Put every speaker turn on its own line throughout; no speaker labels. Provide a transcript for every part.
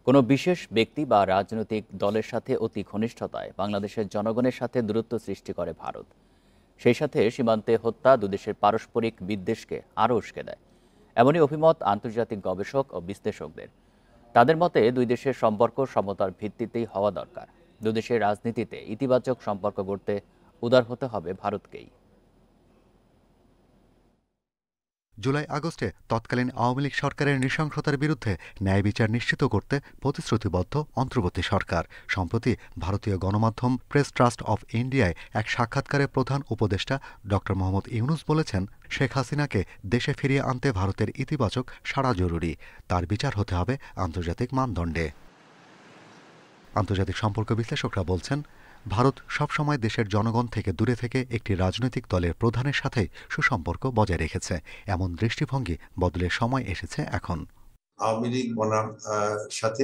কোনো বিশেষ ব্যক্তি বা রাজনৈতিক দলের সাথে অতি ঘনিষ্ঠতায় বাংলাদেশের জনগণের সাথে দূরত্ব সৃষ্টি করে ভারত। সেই সাথে সীমান্তে হত্যা দুদেশের পারস্পরিক বিদ্বেষকে আরও উস্কে দেয়। এমনই অভিমত আন্তর্জাতিক গবেষক ও বিশ্লেষকদের। তাদের মতে দুই দেশের সম্পর্ক সমতার ভিত্তিতেই হওয়া দরকার। দুদেশের রাজনীতিতে ইতিবাচক সম্পর্ক গড়তে উদার হতে হবে ভারতকেই।
জুলাই আগস্টে তৎকালীন আওয়ামী লীগ সরকারের নৃশংসতার বিরুদ্ধে ন্যায় বিচার নিশ্চিত করতে প্রতিশ্রুতিবদ্ধ অন্তর্বর্তী সরকার। সম্প্রতি ভারতীয় গণমাধ্যম প্রেস ট্রাস্ট অফ ইন্ডিয়ায় এক সাক্ষাৎকারে প্রধান উপদেষ্টা ড মোহাম্মদ ইউনুস বলেছেন, শেখ হাসিনাকে দেশে ফিরিয়ে আনতে ভারতের ইতিবাচক সাড়া জরুরি। তার বিচার হতে হবে আন্তর্জাতিক মানদণ্ডে। আন্তর্জাতিক সম্পর্ক বিশ্লেষকরা বলছেন, ভারত সবসময় দেশের জনগণ থেকে দূরে থেকে একটি রাজনৈতিক দলের প্রধানের সাথে সুসম্পর্ক বজায় রেখেছে। এমন দৃষ্টিভঙ্গি বদলের সময় এসেছে এখন।
আওয়ামী লীগ বনাম সাথে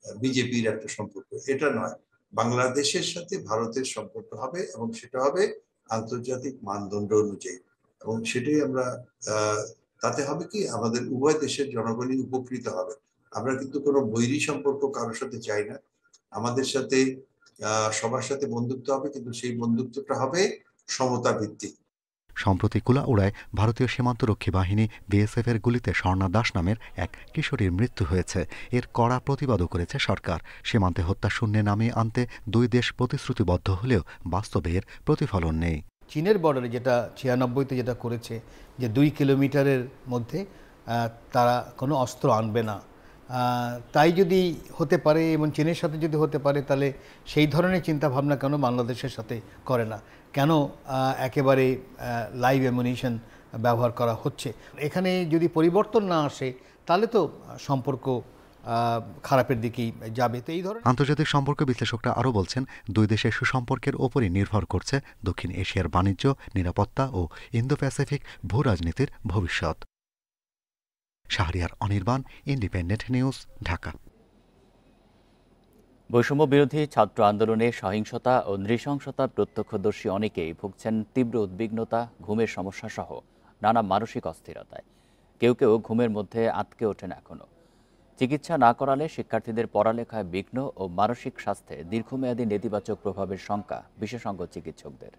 বিজেপির একটা সম্পর্ক, এটা নয়। বাংলাদেশের সাথে ভারতের সম্পর্ক হবে এবং সেটা হবে আন্তর্জাতিক মানদণ্ড অনুযায়ী, এবং সেটাই আমরা তাতে হবে কি আমাদের উভয় দেশের জনগণই উপকৃত হবে। আমরা কিন্তু কোনো বৈরী সম্পর্ক কারোর সাথে চাই না। আমাদের সাথে সবার সাথে বন্ধুত্ব হবে, কিন্তু সেই বন্ধুত্বটা হবে সমতা ভিত্তিক।
সম্প্রতি কুলাউড়ায় ভারতীয় সীমান্তরক্ষী বাহিনী বিএসএফ এর গুলিতে স্বর্ণা দাস নামের এক কিশোরীর মৃত্যু হয়েছে। এর কড়া প্রতিবাদও করেছে সরকার। সীমান্তে হত্যা শূন্যে নামিয়ে আনতে দুই দেশ প্রতিশ্রুতিবদ্ধ হলেও বাস্তবে এর প্রতিফলন নেই।
চীনের বর্ডারে যেটা 96-তে যেটা করেছে, যে 2 কিলোমিটারের মধ্যে তারা কোনো অস্ত্র আনবে না, তাই যদি হতে পারে এবং চীনের সাথে যদি হতে পারে, তাহলে সেই ধরনের চিন্তাভাবনা কেন বাংলাদেশের সাথে করে না? কেন একেবারে লাইভ অ্যামুনিশন ব্যবহার করা হচ্ছে? এখানে যদি পরিবর্তন না আসে তাহলে তো সম্পর্ক খারাপের দিকেই যাবে। তো এই ধরনের
আন্তর্জাতিক সম্পর্ক বিশ্লেষকরা আরও বলছেন, দুই দেশের সুসম্পর্কের ওপরই নির্ভর করছে দক্ষিণ এশিয়ার বাণিজ্য, নিরাপত্তা ও ইন্দো প্যাসিফিক ভূ রাজনীতির ভবিষ্যৎ। Shahriar Anirban, independent news, Dhaka.
বৈষম্য বিরোধী ছাত্র আন্দোলনে সহিংসতা ও নৃশংসতা প্রত্যক্ষদর্শী অনেকেই ভুগছেন তীব্র উদ্বিগ্নতা, ঘুমের সমস্যা সহ নানা মানসিক অস্থিরতায়। কেউ কেউ ঘুমের মধ্যে আটকে ওঠেন এখনো। চিকিৎসা না করালে শিক্ষার্থীদের পড়ালেখায় বিঘ্ন ও মানসিক স্বাস্থ্যে দীর্ঘমেয়াদী নেতিবাচক প্রভাবের শঙ্কা বিশেষজ্ঞ চিকিৎসকদের।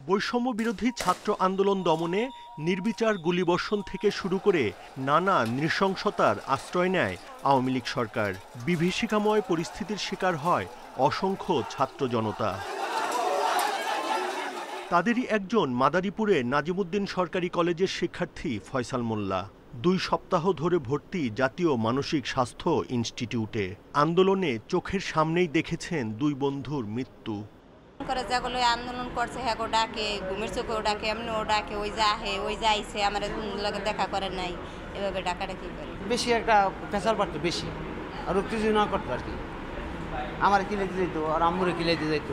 বৈষম্য বিরোধী ছাত্র আন্দোলন দমনে নির্বিচার গুলিবর্ষণ থেকে শুরু করে নানা নৃশংসতার আশ্রয় নেয় আওয়ামী লীগ সরকার। বিভীষিকাময় পরিস্থিতির শিকার হয় অসংখ্য ছাত্র জনতা। তাদেরই একজন মাদারীপুরে নাজিমুদ্দিন সরকারি কলেজের শিক্ষার্থী ফয়সাল মোল্লা। 2 সপ্তাহ ধরে ভর্তি জাতীয় মানসিক স্বাস্থ্য ইনস্টিটিউটে। আন্দোলনে চোখের সামনেই দেখেছেন 2 বন্ধুর মৃত্যু।
করে যেগুলো আন্দোলন করছে হ্যাঁ ডাকে, ঘুমের চোখেও ডাকে, এমনি ও ডাকে, ওই যা আহে, ওই যা আইসে, আমার লগে দেখা করে নাই, এভাবে ডাকাডাকি করে।
বেশি একটা প্রেসার পড়তো বেশি, আর উত্তেজনা করতো আর কি। আমার কিলাইতে যেত আর আম্মুরে কিলাইতে যেত।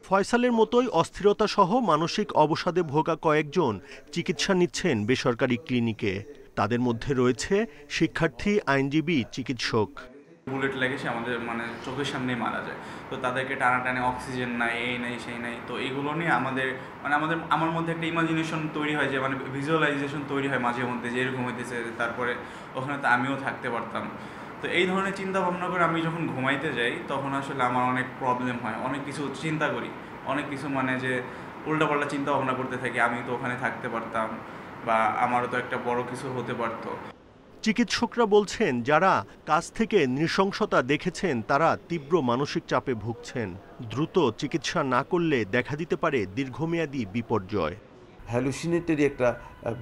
ফয়সালের মতোই অস্থিরতা সহ মানসিক অবসাদে ভোগা কয়েকজন চিকিৎসা নিচ্ছেন বেসরকারি ক্লিনিকে। তাদের মধ্যে রয়েছে শিক্ষার্থী, আইনজীবী, চিকিৎসক।
বুলেট লেগে সে আমাদের চোখের সামনেই মারা যায়। তো তাদেরকে টানাটানে অক্সিজেন নাই, এই নাই সেই নাই। তো এইগুলো নিয়ে আমার মধ্যে একটা ইমাজিনেশন তৈরি হয়, যে ভিজুয়ালাইজেশন তৈরি হয় মাঝে মধ্যে, যে এরকম হইতেছে, তারপরে ওখানে তো আমিও থাকতে পারতাম। তো এই ধরনের চিন্তা ভাবনা করে আমি যখন ঘুমাইতে যাই, তখন আসলে আমার অনেক প্রবলেম হয়, অনেক কিছু চিন্তা করি, অনেক কিছু যে উল্টাপাল্টা চিন্তা ভাবনা করতে থাকি। আমি তো ওখানে থাকতে পারতাম, বা আমারও তো একটা বড় কিছু হতে পারতো।
চিকিৎসকরা বলছেন, যারা কাছ থেকে নৃশংসতা দেখেছেন তারা তীব্র মানসিক চাপে ভুগছেন। দ্রুত চিকিৎসা না করলে দেখা দিতে পারে দীর্ঘমেয়াদী বিপর্যয়।
হ্যালুসিনেটরি একটা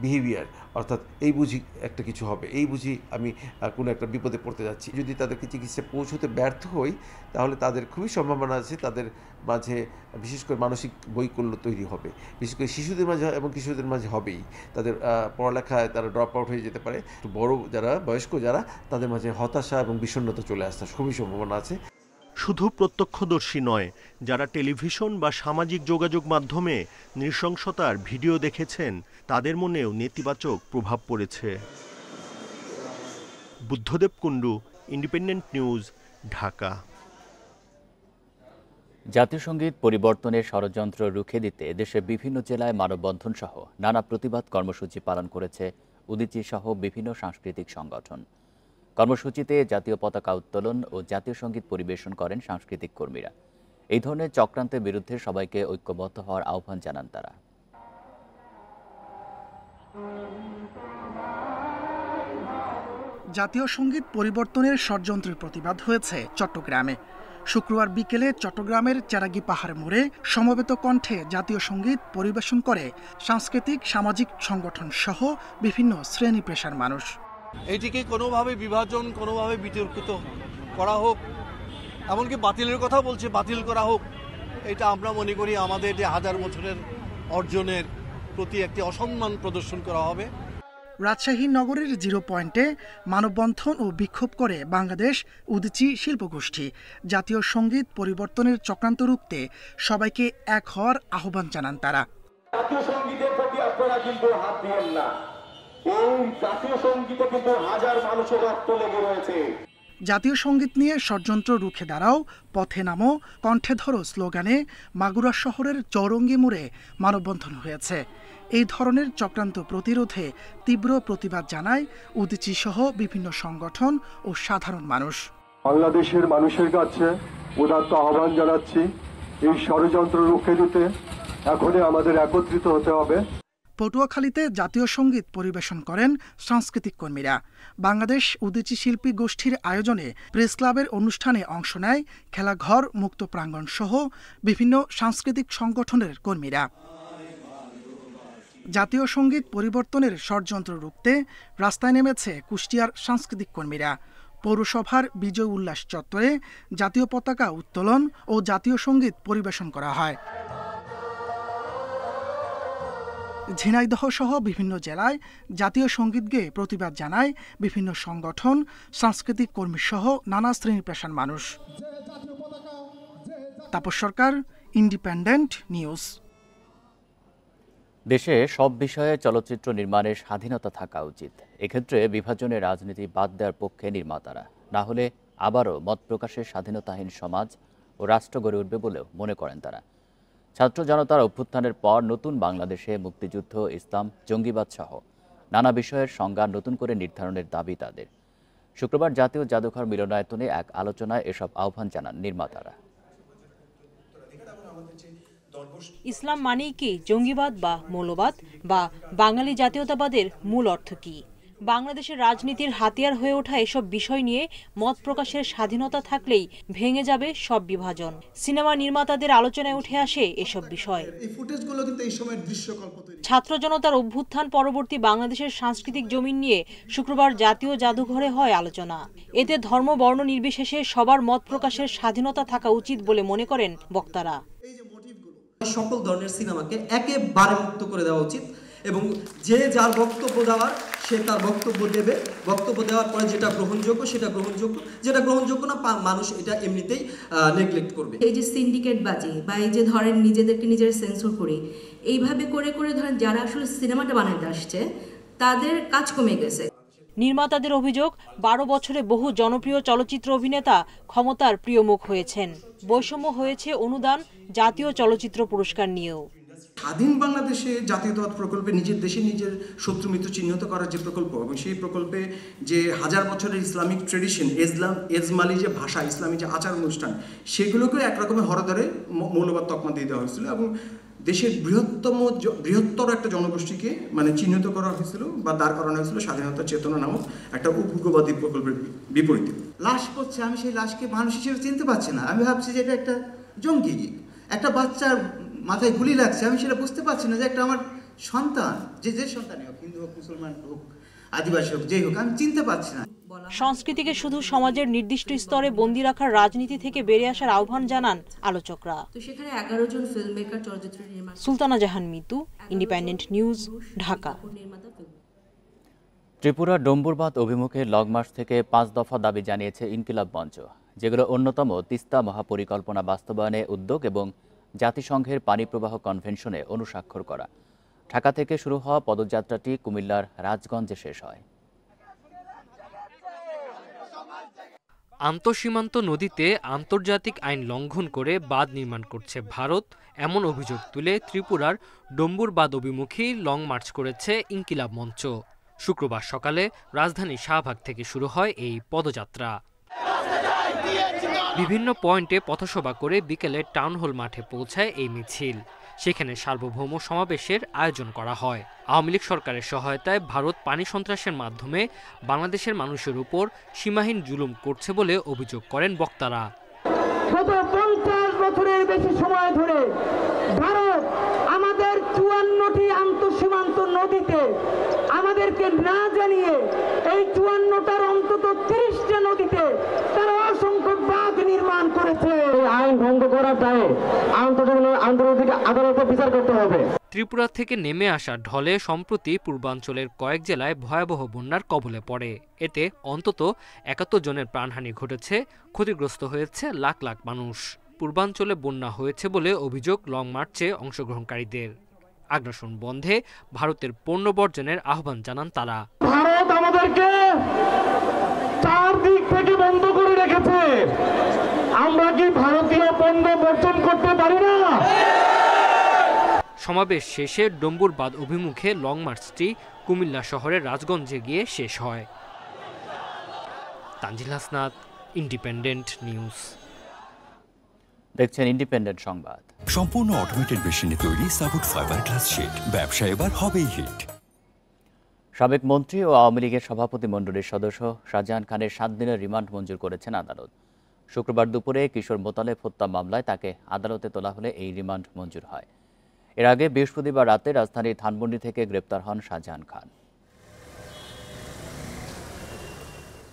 বিহেভিয়ার, অর্থাৎ এই বুঝি একটা কিছু হবে, এই বুঝি আমি কোনো একটা বিপদে পড়তে যাচ্ছি। যদি তাদেরকে চিকিৎসা পৌঁছতে ব্যর্থ হই, তাহলে তাদের খুবই সম্ভাবনা আছে তাদের মাঝে বিশেষ করে মানসিক বৈকল্য তৈরি হবে। বিশেষ করে শিশুদের মাঝে এবং কিশোরদের মাঝে হবেই। তাদের পড়ালেখায় তারা ড্রপ আউট হয়ে যেতে পারে। বড় যারা, বয়স্ক যারা, তাদের মাঝে হতাশা এবং বিষণ্ণতা চলে আসার খুবই সম্ভাবনা আছে।
শুধু প্রত্যক্ষদর্শী নয়, যারা টেলিভিশন বা সামাজিক যোগাযোগ মাধ্যমে নৃশংসতার ভিডিও দেখেছেন, তাদের মনেও নেতিবাচক প্রভাব পড়েছে। Buddhadeb Kundu, independent news, Dhaka.
জাতীয় সংগীত পরিবর্তনের ষড়যন্ত্র রুখে দিতে দেশের বিভিন্ন জেলায় মানববন্ধন সহ নানা প্রতিবাদ কর্মসূচি পালন করেছে উদীচী সহ বিভিন্ন সাংস্কৃতিক সংগঠন। কর্মসূচিতে জাতীয় পতাকা উত্তোলন ও জাতীয় সঙ্গীত পরিবেশন করেন সাংস্কৃতিক কর্মীরা। এই ধরনের চক্রান্তের বিরুদ্ধে সবাইকে ঐক্যবদ্ধ হওয়ার আহ্বান জানান তারা।
জাতীয় সঙ্গীত পরিবর্তনের ষড়যন্ত্রের প্রতিবাদ হয়েছে চট্টগ্রামে। শুক্রবার বিকেলে চট্টগ্রামের চেরাগী পাহাড় মোড়ে সমবেত কণ্ঠে জাতীয় সঙ্গীত পরিবেশন করে সাংস্কৃতিক সামাজিক সংগঠন সহ বিভিন্ন শ্রেণী পেশার মানুষ।
এটিকে কোনোভাবে বিভাজন, কোনোভাবে বিতর্কিত করা হোক, এমনকি বাতিলের কথা বলছে, বাতিল করা হোক, এটা আমরা মনে করি আমাদের যে 1000 বছরের অর্জনের প্রতি একটি অসম্মান প্রদর্শন করা হবে।
রাজশাহী নগরের 0 পয়েন্টে মানববন্ধন ও বিক্ষোভ করে বাংলাদেশ উদীচী শিল্পগোষ্ঠী। জাতীয় সঙ্গীত পরিবর্তনের চক্রান্ত রুখতে সবাইকে এক হওয়ার আহ্বান জানান তারা।
জাতীয় সঙ্গীতের প্রতি আপনারা কিন্তু হাত দিয়েন না, এই জাতীয় সঙ্গীতে কিন্তু হাজার মানুষের রক্ত লেগে রয়েছে।
জাতীয় সঙ্গীত নিয়ে ষড়যন্ত্র রুখে দাঁড়াও, পথে নামো, কণ্ঠে ধরো স্লোগানে মাগুরা শহরের চৌরঙ্গি মোড়ে মানববন্ধন হয়েছে। এই ধরনের চক্রান্ত প্রতিরোধে তীব্র প্রতিবাদ জানায় উদীচী সহ বিভিন্ন সংগঠন ও সাধারণ মানুষ।
বাংলাদেশের মানুষের কাছে উদাত্ত আহ্বান জানাচ্ছি, এই ষড়যন্ত্র রুখে দিতে এখনই আমাদের একত্রিত হতে হবে।
পটুয়াখালীতে জাতীয় সঙ্গীত পরিবেশন করেন সাংস্কৃতিক কর্মীরা। বাংলাদেশ উদীচী শিল্পী গোষ্ঠীর আয়োজনে প্রেস ক্লাবের অনুষ্ঠানে অংশ নেয় খেলাঘর, মুক্ত প্রাঙ্গণ সহ বিভিন্ন সাংস্কৃতিক সংগঠনের কর্মীরা। জাতীয় সঙ্গীত পরিবর্তনের ষড়যন্ত্র রুখতে রাস্তায় নেমেছে কুষ্টিয়ার সাংস্কৃতিক কর্মীরা। পৌরসভার বিজয় উল্লাস চত্বরে জাতীয় পতাকা উত্তোলন ও জাতীয় সঙ্গীত পরিবেশন করা হয়। ঝিনাইদহ সহ বিভিন্ন জেলায় জাতীয় সঙ্গীত গেয়ে প্রতিবাদ জানায় বিভিন্ন সংগঠন, সাংস্কৃতিক কর্মী সহ নানা শ্রেণী পেশার মানুষ। তাপস সরকার, ইন্ডিপেন্ডেন্ট নিউজ।
দেশে সব বিষয়ে চলচ্চিত্র নির্মাণের স্বাধীনতা থাকা উচিত। এক্ষেত্রে বিভাজনের রাজনীতি বাদ দেওয়ার পক্ষে নির্মাতারা, না হলে আবারও মত প্রকাশের স্বাধীনতাহীন সমাজ ও রাষ্ট্র গড়ে উঠবে বলেও মনে করেন তারা। ছাত্র জনতার অভ্যুত্থানের পর নতুন বাংলাদেশে মুক্তিযুদ্ধ, ইসলাম, জঙ্গিবাদ সহ নানা বিষয়ের সংজ্ঞা নতুন করে নির্ধারণের দাবি তাদের। শুক্রবার জাতীয় জাদুঘর মিলনায়তনে এক আলোচনায় এসব আহ্বান জানান নির্মাতারা।
ইসলাম মানেই কি জঙ্গিবাদ বা মৌলবাদ বা বাঙালি জাতীয়তাবাদের মূল অর্থ কি? বাংলাদেশের রাজনীতির হাতিয়ার হয়ে ওঠা এসব বিষয় নিয়ে মত প্রকাশের স্বাধীনতা থাকলেই ভেঙে যাবে সব বিভাজন। সিনেমা নির্মাতাদের আলোচনায় উঠে আসে এসব বিষয়। ছাত্র জনতার অভ্যুত্থান পরবর্তী বাংলাদেশের সাংস্কৃতিক জমিন নিয়ে শুক্রবার জাতীয় জাদুঘরে হয় আলোচনা। এতে ধর্ম, বর্ণ নির্বিশেষে সবার মত প্রকাশের স্বাধীনতা থাকা উচিত বলে মনে করেন বক্তারা।
সকল ধরনের সিনেমাকে একেবারে মুক্ত করে দেওয়া উচিত এবং যে যার বক্তব্য দেওয়ার সে তার বক্তব্য দেবে। বক্তব্য দেওয়ার পরে যেটা গ্রহণযোগ্য সেটা গ্রহণযোগ্য, যেটা গ্রহণযোগ্য না মানুষ এটা এমনিতেই নেগলেক্ট করবে।
এই যে সিন্ডিকেট বাজি বা এই যে ধরেন নিজেদেরকে নিজেরা সেন্সর করি, এইভাবে করে করে ধরেন যারা আসলে সিনেমাটা বানাতে আসছে তাদের কাজ কমে গেছে।
নির্মাতাদের অভিযোগ, 12 বছরে বহু জনপ্রিয় চলচ্চিত্র অভিনেতা ক্ষমতার প্রিয় মুখ হয়েছেন। বৈষম্য হয়েছে অনুদান, জাতীয় চলচ্চিত্র পুরস্কার নিয়েও।
স্বাধীন বাংলাদেশে জাতীয়তাবাদ প্রকল্পে নিজের দেশে নিজের শত্রু মিত্র চিহ্নিত করার যে প্রকল্প এবং সেই প্রকল্পে যে 1000 বছরের ইসলামিক ট্রেডিশন, এজমালি যে ভাষা, ইসলামী যে আচার অনুষ্ঠান, সেগুলোকে একরকমের হরদরে মৌলবাদ তকমা দিয়ে দেওয়া হয়েছিল এবং দেশের বৃহত্তর একটা জনগোষ্ঠীকে মানে চিহ্নিত করা হয়েছিল বা দাঁড় করানো হয়েছিল স্বাধীনতা চেতনা নামক একটা উগ্রবাদী প্রকল্পের বিপরীতে। লাশ পড়ছে, আমি সেই লাশকে মানুষ হিসেবে চিনতে পারছি না। আমি ভাবছি যে এটা একটা জঙ্গি, একটা বাচ্চার মাথায় গুলি লাগছে, আমি সেটা বুঝতে পারছি না যে একটা আমার সন্তান, যে সন্তানই হোক, হিন্দু হোক, মুসলমান হোক, আদিবাসী হোক, যেই হোক, আমি চিনতে পারছি না।
সংস্কৃতিকে শুধু সমাজের নির্দিষ্ট স্তরে বন্দী রাখার রাজনীতি থেকে বেরিয়ে আসার আহ্বান জানান আলোচকরা।
তো সেখানে 11 জন ফিল্ম মেকার, চলচ্চিত্র নির্মাতা।
সুলতানা জাহান মিতু, ইন্ডিপেন্ডেন্ট নিউজ, ঢাকা।
ত্রিপুরা ডম্বুরবাদ অভিমুখে লং মার্চ থেকে 5 দফা দাবি জানিয়েছে ইনকিলাব মঞ্চ, যেগুলো অন্যতম তিস্তা মহাপরিকল্পনা বাস্তবায়নে উদ্যোগ এবং জাতিসংঘের পানি প্রবাহ কনভেনশনে অনুস্বাক্ষর করা। ঢাকা থেকে শুরু হওয়া পদযাত্রাটি কুমিল্লার রাজগঞ্জে শেষ হয়।
আন্তঃসীমান্ত নদীতে আন্তর্জাতিক আইন লঙ্ঘন করে বাঁধ নির্মাণ করছে ভারত, এমন অভিযোগ তুলে ত্রিপুরার ডম্বুরবাদ অভিমুখী লং মার্চ করেছে ইনকিলাব মঞ্চ। শুক্রবার সকালে রাজধানীর শাহবাগ থেকে শুরু হয় এই পদযাত্রা। বিভিন্ন পয়েন্টে পথসভা করে বিকেলে টাউন হল মাঠে পৌঁছায় এই মিছিল। সেখানে সার্বভৌম সমাবেশের আয়োজন করা হয়। আওয়ামী লীগ সরকারের সহায়তায় ভারত পানি সন্ত্রাসের মাধ্যমে বাংলাদেশের মানুষের উপর সীমাহীন জুলুম করছে বলে অভিযোগ করেন বক্তারা।
গত 50 বছরের বেশি সময় ধরে ভারত আমাদের 54টি আন্তঃসীমান্ত নদীতে আমাদেরকে না জানিয়ে এই 54টার অন্তত 30টা নদীতে তারা অসংখ্য বাঁধ নির্মাণ করেছে। এই আইন ভঙ্গ করার দায়ে আন্তর্জাতিক আদালতে বিচার করতে হবে।
ত্রিপুরা থেকে নেমে আসা ঢলে সম্প্রতি পূর্বাঞ্চলের কয়েক জেলায় ভয়াবহ বন্যার কবলে পড়ে। এতে অন্তত 71 জনের প্রাণহানি ঘটেছে, ক্ষতিগ্রস্ত হয়েছে লাখ লাখ মানুষ। পূর্বাঞ্চলে বন্যা হয়েছে বলে অভিযোগ লং মার্চে অংশগ্রহণকারীদের। আগ্রাসন বন্ধে ভারতের পণ্য বর্জনের আহ্বান জানান তারা।
ভারত আমাদেরকে চারদিক থেকে বন্ধ করে রেখেছে, আমরা কি ভারতীয় পণ্য বর্জন করতে পারি না?
সমাবেশ শেষে ডম্বুর বাঁধ অভিমুখে লং মার্চটি কুমিল্লা শহরের রাজগঞ্জে গিয়ে শেষ হয়। Tanzil Hasnat, independent news.
দেখছেন ইন্ডিপেন্ডেন্ট সংবাদ।
সম্পূর্ণ অটোমেটেড মেশিনে তৈরি সাপোর্ট ফাইবার গ্লাস শীট, ব্যবসা এবার হবেই হিট।
সাবেক মন্ত্রী ও আওয়ামী লীগের সভাপতি মণ্ডলীর সদস্য শাহজাহান খানের 7 দিনের রিমান্ড মঞ্জুর করেছেন আদালত। শুক্রবার দুপুরে কিশোর মোতালেব হত্যা মামলায় তাকে আদালতে তোলা হলে এই রিমান্ড মঞ্জুর হয়। এর আগে বৃহস্পতিবার রাতে রাজধানীর ধানমন্ডি থেকে গ্রেপ্তার হন শাহজাহান খান।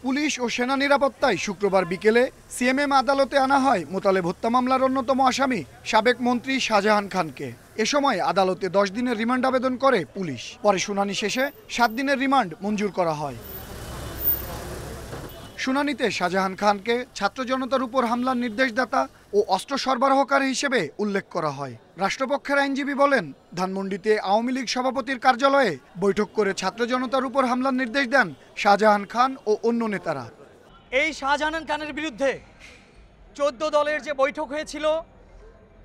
পুলিশ ও সেনা নিরাপত্তায় শুক্রবার বিকেলে সিএমএম আদালতে আনা হয় মোতালেব হত্যা মামলার অন্যতম আসামি সাবেক মন্ত্রী শাহজাহান খানকে। এ সময় আদালতে 10 দিনের রিমান্ড আবেদন করে পুলিশ। পরে শুনানি শেষে 7 দিনের রিমান্ড মঞ্জুর করা হয়। শুনানিতে শাহজাহান খানকে ছাত্র জনতার উপর হামলার নির্দেশদাতা ও অস্ত্র সরবরাহকারী হিসেবে উল্লেখ করা হয়। রাষ্ট্রপক্ষের আইনজীবী বলেন, ধানমন্ডিতে আওয়ামী লীগ সভাপতির কার্যালয়ে বৈঠক করে ছাত্র জনতার উপর হামলার নির্দেশ দেন শাহজাহান খান ও অন্য নেতারা।
এই শাহজাহান খানের বিরুদ্ধে 14 দলের যে বৈঠক হয়েছিল,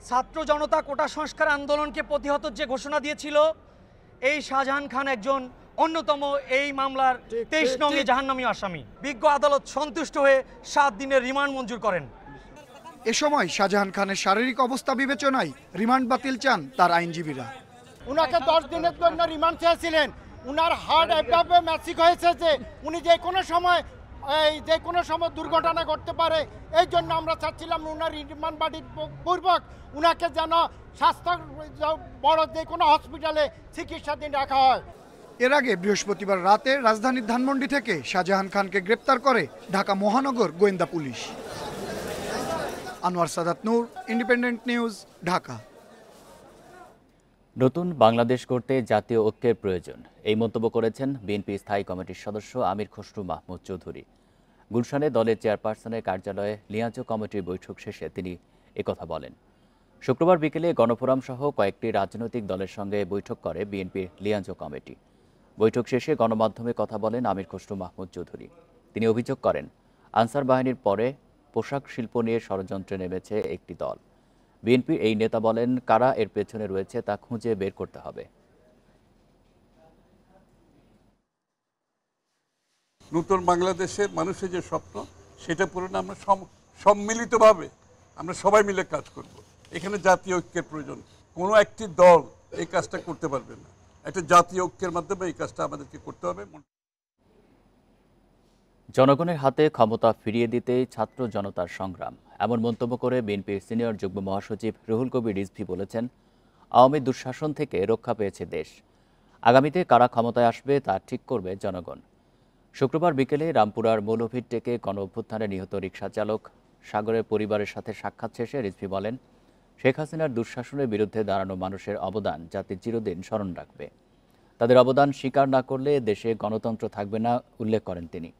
ছাত্র জনতা কোটা সংস্কার আন্দোলনকে প্রতিহতের যে ঘোষণা দিয়েছিল, এই শাহজাহান খান একজন অন্যতম এই মামলার 23 নং জাহান্নামী আসামি। বিজ্ঞ আদালত সন্তুষ্ট হয়ে 7 দিনের রিমান্ড মঞ্জুর করেন।
এ সময় শাহজাহান খানের শারীরিক অবস্থা বিবেচনায় রিমান্ড বাতিল চান তার আইনজীবীরা।
উনাকে 10 দিনের জন্য রিমান্ড চেয়েছিলেন। উনার হার্ট এভাবে ম্যাসিক হয়েছে যে উনি যে কোনো সময় দুর্ঘটনা ঘটতে পারে। এই জন্য আমরা চাচ্ছিলাম উনার রিমান্ড বাতিল পূর্বক উনাকে যেন স্বাস্থ্য বড় যে কোনো হসপিটালে চিকিৎসাধীন রাখা হয়।
এর আগে বৃহস্পতিবার রাতে রাজধানীর ধানমন্ডি থেকে শাহজাহান খানকে গ্রেপ্তার করে ঢাকা মহানগর গোয়েন্দা পুলিশ। আনোয়ার সাদাত নূর, ইন্ডিপেন্ডেন্ট নিউজ, ঢাকা।
নতুন বাংলাদেশ গড়তে জাতীয় ঐক্যের প্রয়োজন, এই মন্তব্য করেছেন বিএনপি স্থায়ী কমিটির সদস্য আমির খসরু মাহমুদ চৌধুরী। গুলশানে দলের চেয়ারপারসনের কার্যালয়ে লিয়াজো কমিটির বৈঠক শেষে তিনি একথা বলেন। শুক্রবার বিকেলে গণফোরাম সহ কয়েকটি রাজনৈতিক দলের সঙ্গে বৈঠক করে বিএনপির লিয়াজো কমিটি। বৈঠক শেষে গণমাধ্যমে কথা বলেন আমির খসরু মাহমুদ চৌধুরী। তিনি অভিযোগ করেন, আনসার বাহিনীর পরে পোশাক শিল্প নিয়ে ষড়যন্ত্রে নেমেছে একটি দল। বিএনপির এই নেতা বলেন, কারা এর পেছনে রয়েছে তা খুঁজে বের করতে হবে।
নতুন বাংলাদেশের মানুষের যে স্বপ্ন, সেটা পূরণে আমরা সম্মিলিতভাবে আমরা সবাই মিলে কাজ করব। এখানে জাতীয় ঐক্যের প্রয়োজন। কোনো একটি দল এই কাজটা করতে পারবে না। একটা জাতীয় ঐক্যের মাধ্যমে এই কাজটা আমাদেরকে করতে হবে।
জনগণের হাতে ক্ষমতা ফিরিয়ে দিতেই ছাত্র জনতার সংগ্রাম, এমন মন্তব্য করে বিএনপির সিনিয়র যুগ্ম মহাসচিব রুহুল কবির রিজভী বলেছেন, আওয়ামী দুঃশাসন থেকে রক্ষা পেয়েছে দেশ। আগামীতে কারা ক্ষমতায় আসবে তা ঠিক করবে জনগণ। শুক্রবার বিকেলে রামপুরার মৌলভীরটেকে গণ অভ্যুত্থানে নিহত রিকশা চালক সাগরের পরিবারের সাথে সাক্ষাৎ শেষে রিজভী বলেন, শেখ হাসিনার দুঃশাসনের বিরুদ্ধে দাঁড়ানো মানুষের অবদান জাতি চিরদিন স্মরণ রাখবে। তাদের অবদান স্বীকার না করলে দেশে গণতন্ত্র থাকবে না উল্লেখ করেন তিনি।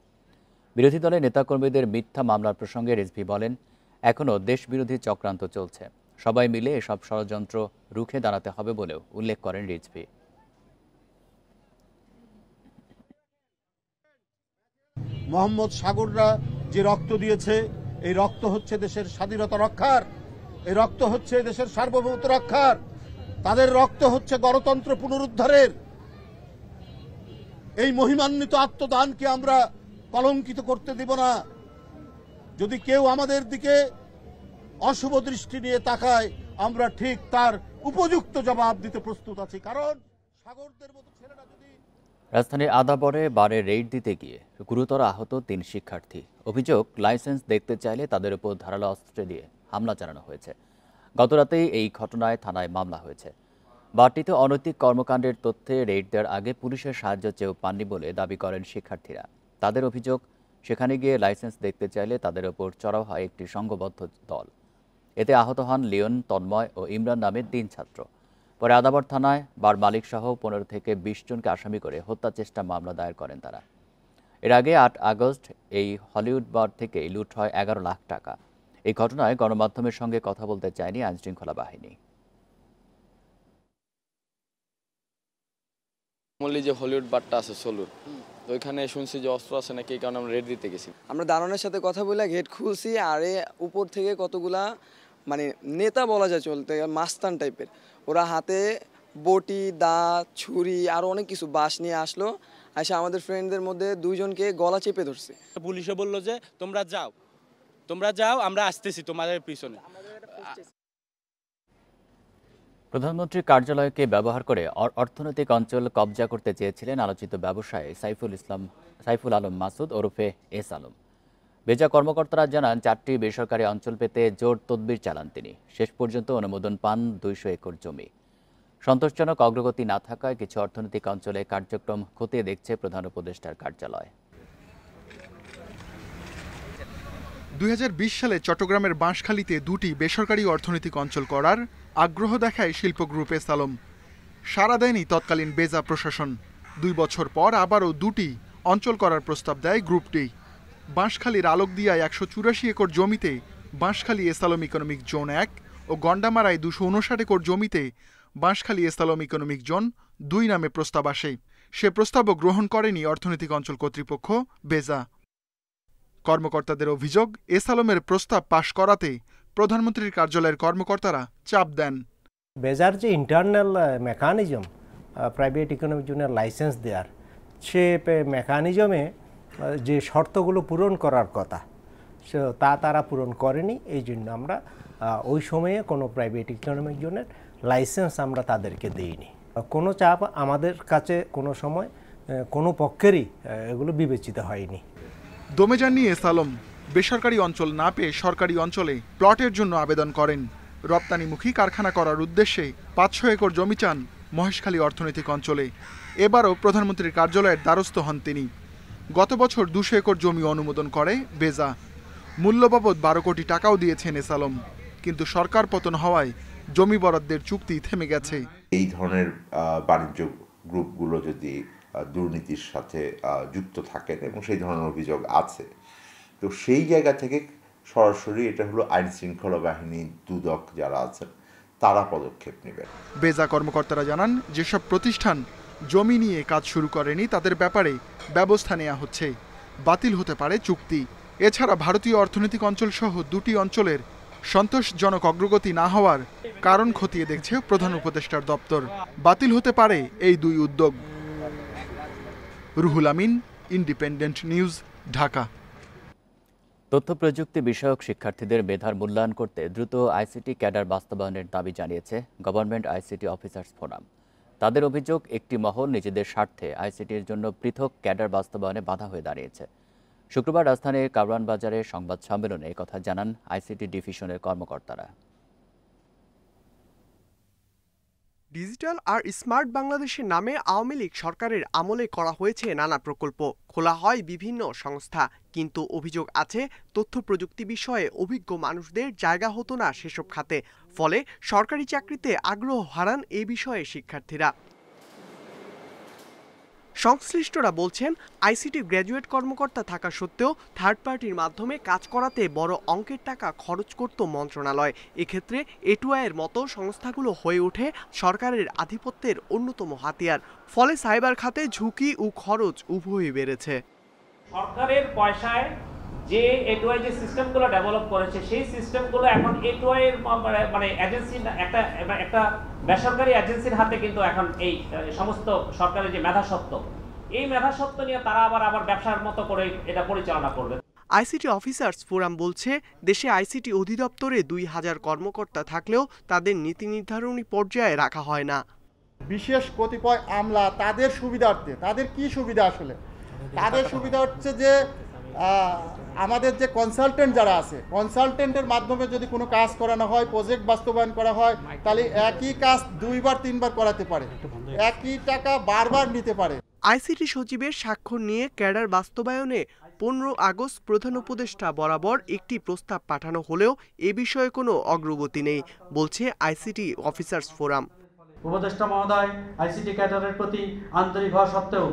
বিরোধী দলের নেতাকর্মীদের মিথ্যা মামলার প্রসঙ্গে রিজভী বলেন, এখনও দেশবিরোধী চক্রান্ত চলছে, সবাই মিলে এসব ষড়যন্ত্র রুখে দাঁড়াতে হবে বলেও উল্লেখ করেন রিজভী।
মোহাম্মদ সাগররা যে রক্ত দিয়েছে, এই রক্ত হচ্ছে দেশের স্বাধীনতা রক্ষার, এই রক্ত হচ্ছে দেশের সার্বভৌমত্ব রক্ষার, তাদের রক্ত হচ্ছে গণতন্ত্র পুনরুদ্ধারের। এই মহিমান্বিত আত্মদানকে আমরা কলঙ্কিত করতে দেব না। যদি কেউ আমাদের দিকে অশুভ দৃষ্টি নিয়ে তাকায়, আমরা ঠিক তার উপযুক্ত জবাব দিতে প্রস্তুত আছি। কারণ সাগরদের মতো ছেলেরা যদি
রাজধানীর আদাবরে বারে রেইড দিতে গিয়ে গুরুতর আহত 3 শিক্ষার্থী। অভিযোগ, লাইসেন্স দেখতে চাইলে তাদের উপর ধারালো অস্ত্র দিয়ে হামলা চালানো হয়েছে। গতরাতেই এই ঘটনায় থানায় মামলা হয়েছে। বারটিতে অনৈতিক কর্মকাণ্ডের তথ্যে রেইড দেওয়ার আগে পুলিশের সাহায্য চেয়েও পাননি বলে দাবি করেন শিক্ষার্থীরা। তাদের অভিযোগ, সেখানে গিয়ে লাইসেন্স দেখতে চাইলে তাদের ওপর চড়াও হয় একটি সংঘবদ্ধ দল। এতে আহত হন লিওন, তন্ময় ও ইমরান নামের 3 ছাত্র। পরে আদাবর থানায় বার মালিক সহ 15 থেকে 20 জনকে আসামি করে হত্যা চেষ্টা মামলা দায়ের করেন তারা। এর আগে 8 আগস্ট এই হলিউড বার থেকে লুট হয় 11 লাখ টাকা। এই ঘটনায় গণমাধ্যমের সঙ্গে কথা বলতে চায়নি আইনশৃঙ্খলা বাহিনী।
যে হলিউড বারটা আছে সলুর, তো ওইখানে শুনছি যে অস্ত্র আছে নাকি, এই কারণে আমরা রেড দিতে গেছি।
আমরা দারোয়ানের সাথে কথা বলে গেট খুলছি, আর উপর থেকে কতগুলা মানে নেতা বলা যায় চলতে, মাস্তান টাইপের, ওরা হাতে বটি, দা, ছুরি আর অনেক কিছু বাঁশ নিয়ে আসলো। এসে আমাদের ফ্রেন্ডদের মধ্যে 2 জনকে গলা চেপে ধরছে।
পুলিশে বললো যে তোমরা যাও, আমরা আসতেছি তোমাদের পিছনে।
প্রধানমন্ত্রীর কার্যালয়কে ব্যবহার করে অর্থনৈতিক অঞ্চল কবজা করতে চেয়েছিলেন আলোচিত ব্যবসায়ী সাইফুল আলম মাসুদ ওরফে এস আলম। বেজা কর্মকর্তারা জানান 4টি বেসরকারি অঞ্চল পেতে জোর তদবির চালান তিনি। শেষ পর্যন্ত অনুমোদন পান 200 একর জমি। সন্তোষজনক অগ্রগতি না থাকায় কিছু অর্থনৈতিক অঞ্চলে কার্যক্রম খতিয়ে দেখছে প্রধান উপদেষ্টার কার্যালয়।
2020 সালে চট্টগ্রামের বাঁশখালীতে 2টি বেসরকারি অর্থনৈতিক অঞ্চল করার আগ্রহ দেখায় শিল্প গ্রুপ এস আলম। সাড়া দেয়নি তৎকালীন বেজা প্রশাসন। 2 বছর পর আবারও 2টি অঞ্চল করার প্রস্তাব দেয় গ্রুপটি। বাঁশখালীর আলোকদিয়ায় 184 একর জমিতে Banshkhali S Alam economic zone 1 ও গন্ডামারায় 259 একর জমিতে Banshkhali S Alam economic zone 2 নামে প্রস্তাব আসে। সে প্রস্তাবও গ্রহণ করেনি অর্থনৈতিক অঞ্চল কর্তৃপক্ষ বেজা। কর্মকর্তাদের অভিযোগ, এস আলমের প্রস্তাব পাশ করাতে প্রধানমন্ত্রীর কার্যালয়ের কর্মকর্তারা চাপ দেন।
বেজার যে ইন্টারনাল মেকানিজম প্রাইভেট ইকোনমিক জোনের লাইসেন্স দেওয়ার, সে মেকানিজমে যে শর্তগুলো পূরণ করার কথা তারা পূরণ করেনি। এই জন্য আমরা ওই সময়ে কোনো প্রাইভেট ইকোনমিক জোনের লাইসেন্স আমরা তাদেরকে দিইনি। কোনো চাপ আমাদের কাছে কোনো সময় কোনো পক্ষেরই এগুলো বিবেচিত হয়নি।
দমে যাননি এস আলম। বেসরকারি অঞ্চল না পেয়ে সরকারি অঞ্চলে প্লটের জন্য আবেদন করেন। রপ্তানিমুখী কারখানা করার উদ্দেশ্যে 500 একর জমি চান মহেশখালী অর্থনৈতিক অঞ্চলে। এবারও প্রধানমন্ত্রীর কার্যালয়ের দ্বারস্থ হন তিনি। গত বছর 200 একর জমি অনুমোদন করে বেজা। মূল্য বাবদ 12 কোটি টাকাও দিয়েছেন এস আলম, কিন্তু সরকার পতন হওয়ায় জমি বরাদ্দের চুক্তি থেমে গেছে।
এই ধরনের বাণিজ্য গ্রুপগুলো যদি দুর্নীতির সাথে যুক্ত থাকেন এবং সেই ধরনের অভিযোগ আছে, তো সেই জায়গা থেকে সরাসরি এটা হলো আইন শৃঙ্খলা বাহিনী দুদক যারা আছেন তারা পদক্ষেপ নেবেন।
বেজা কর্মকর্তারা জানান, যেসব প্রতিষ্ঠান জমি নিয়ে কাজ শুরু করেনি তাদের ব্যাপারে ব্যবস্থা নেওয়া হচ্ছে। বাতিল হতে পারে চুক্তি। এছাড়া ভারতীয় অর্থনৈতিক অঞ্চল সহ 2টি অঞ্চলের সন্তোষজনক অগ্রগতি না হওয়ার কারণ খতিয়ে দেখছে প্রধান উপদেষ্টার দপ্তর। বাতিল হতে পারে এই 2 উদ্যোগ। Ruhul Amin, independent news, Dhaka.
তথ্য প্রযুক্তি বিষয়ক শিক্ষার্থীদের মেধার মূল্যায়ন করতে দ্রুত আইসিটি ক্যাডার বাস্তবায়নের দাবি জানিয়েছে গভর্নমেন্ট আইসিটি অফিসার্স ফোরাম। তাদের অভিযোগ, একটি মহল নিজেদের স্বার্থে আইসিটির জন্য পৃথক ক্যাডার বাস্তবায়নে বাধা হয়ে দাঁড়িয়েছে। শুক্রবার রাজধানীর কারওয়ান বাজারে সংবাদ সম্মেলনে একথা জানান আইসিটি ডিভিশনের কর্মকর্তারা।
ডিজিটাল আর স্মার্ট বাংলাদেশের নামে আওয়ামী লীগ সরকারের আমলে করা হয়েছে নানা প্রকল্প, খোলা হয় বিভিন্ন সংস্থা, কিন্তু অভিযোগ আছে তথ্য প্রযুক্তি বিষয়ে অভিজ্ঞ মানুষদের জায়গা হতো না সেসব খাতে। ফলে সরকারি চাকরিতে আগ্রহ হারান এই বিষয়ে শিক্ষার্থীরা। সংশ্লিষ্টরা বলছেন, আইসিটি গ্র্যাজুয়েট কর্মকর্তা থাকা সত্ত্বেও থার্ড পার্টির মাধ্যমে কাজ করাতে বড় অঙ্কের টাকা খরচ করত মন্ত্রণালয়। এক্ষেত্রে এটুআইয়ের মতো সংস্থাগুলো হয়ে ওঠে সরকারের আধিপত্যের অন্যতম হাতিয়ার। ফলে সাইবার খাতে ঝুঁকি ও খরচ উভয়ই বেড়েছে।
সরকারের পয়সায় যে এটুআই যে সিস্টেমগুলো ডেভেলপ করেছে, সেই সিস্টেমগুলো এখন এটুআই এর মানে এজেন্সি একটা বেসরকারি এজেন্সির হাতে কিন্তু এখন এই সমস্ত সরকারের যে মেধাস্বত্ব, এই মেধাস্বত্ব নিয়ে তারা আবার ব্যবসার মতো করে এটা পরিচালনা করবে।
আইসিটি অফিসার্স ফোরাম বলছে, দেশে আইসিটি অধিদপ্তরে 2000 কর্মকর্তা থাকলেও তাদের নীতি নির্ধারণী পর্যায়ে রাখা হয় না।
বিশেষ কতিপয় আমলা তাদের সুবিধার্থে, তাদের কি সুবিধা আসলে? তাদের সুবিধা হচ্ছে যে আমাদের যে কনসালটেন্ট যারা আছে, কনসালটেন্টের মাধ্যমে যদি কোনো কাজ করানো হয়, প্রজেক্ট বাস্তবায়ন করা হয়, তাহলে একই কাজ 2বার 3বার করাতে পারে, একই টাকা বারবার নিতে পারে।
আইসিটি সচিবের স্বাক্ষর নিয়ে ক্যাডার বাস্তবায়নে 15 আগস্ট প্রধান উপদেষ্টা বরাবর একটি প্রস্তাব পাঠানো হলেও এ বিষয়ে কোনো অগ্রগতি নেই বলছে আইসিটি অফিসার্স ফোরাম।
উপদেষ্টা মহোদয় আইসিটি ক্যাডারের প্রতি আন্তরিক হওয়া সত্ত্বেও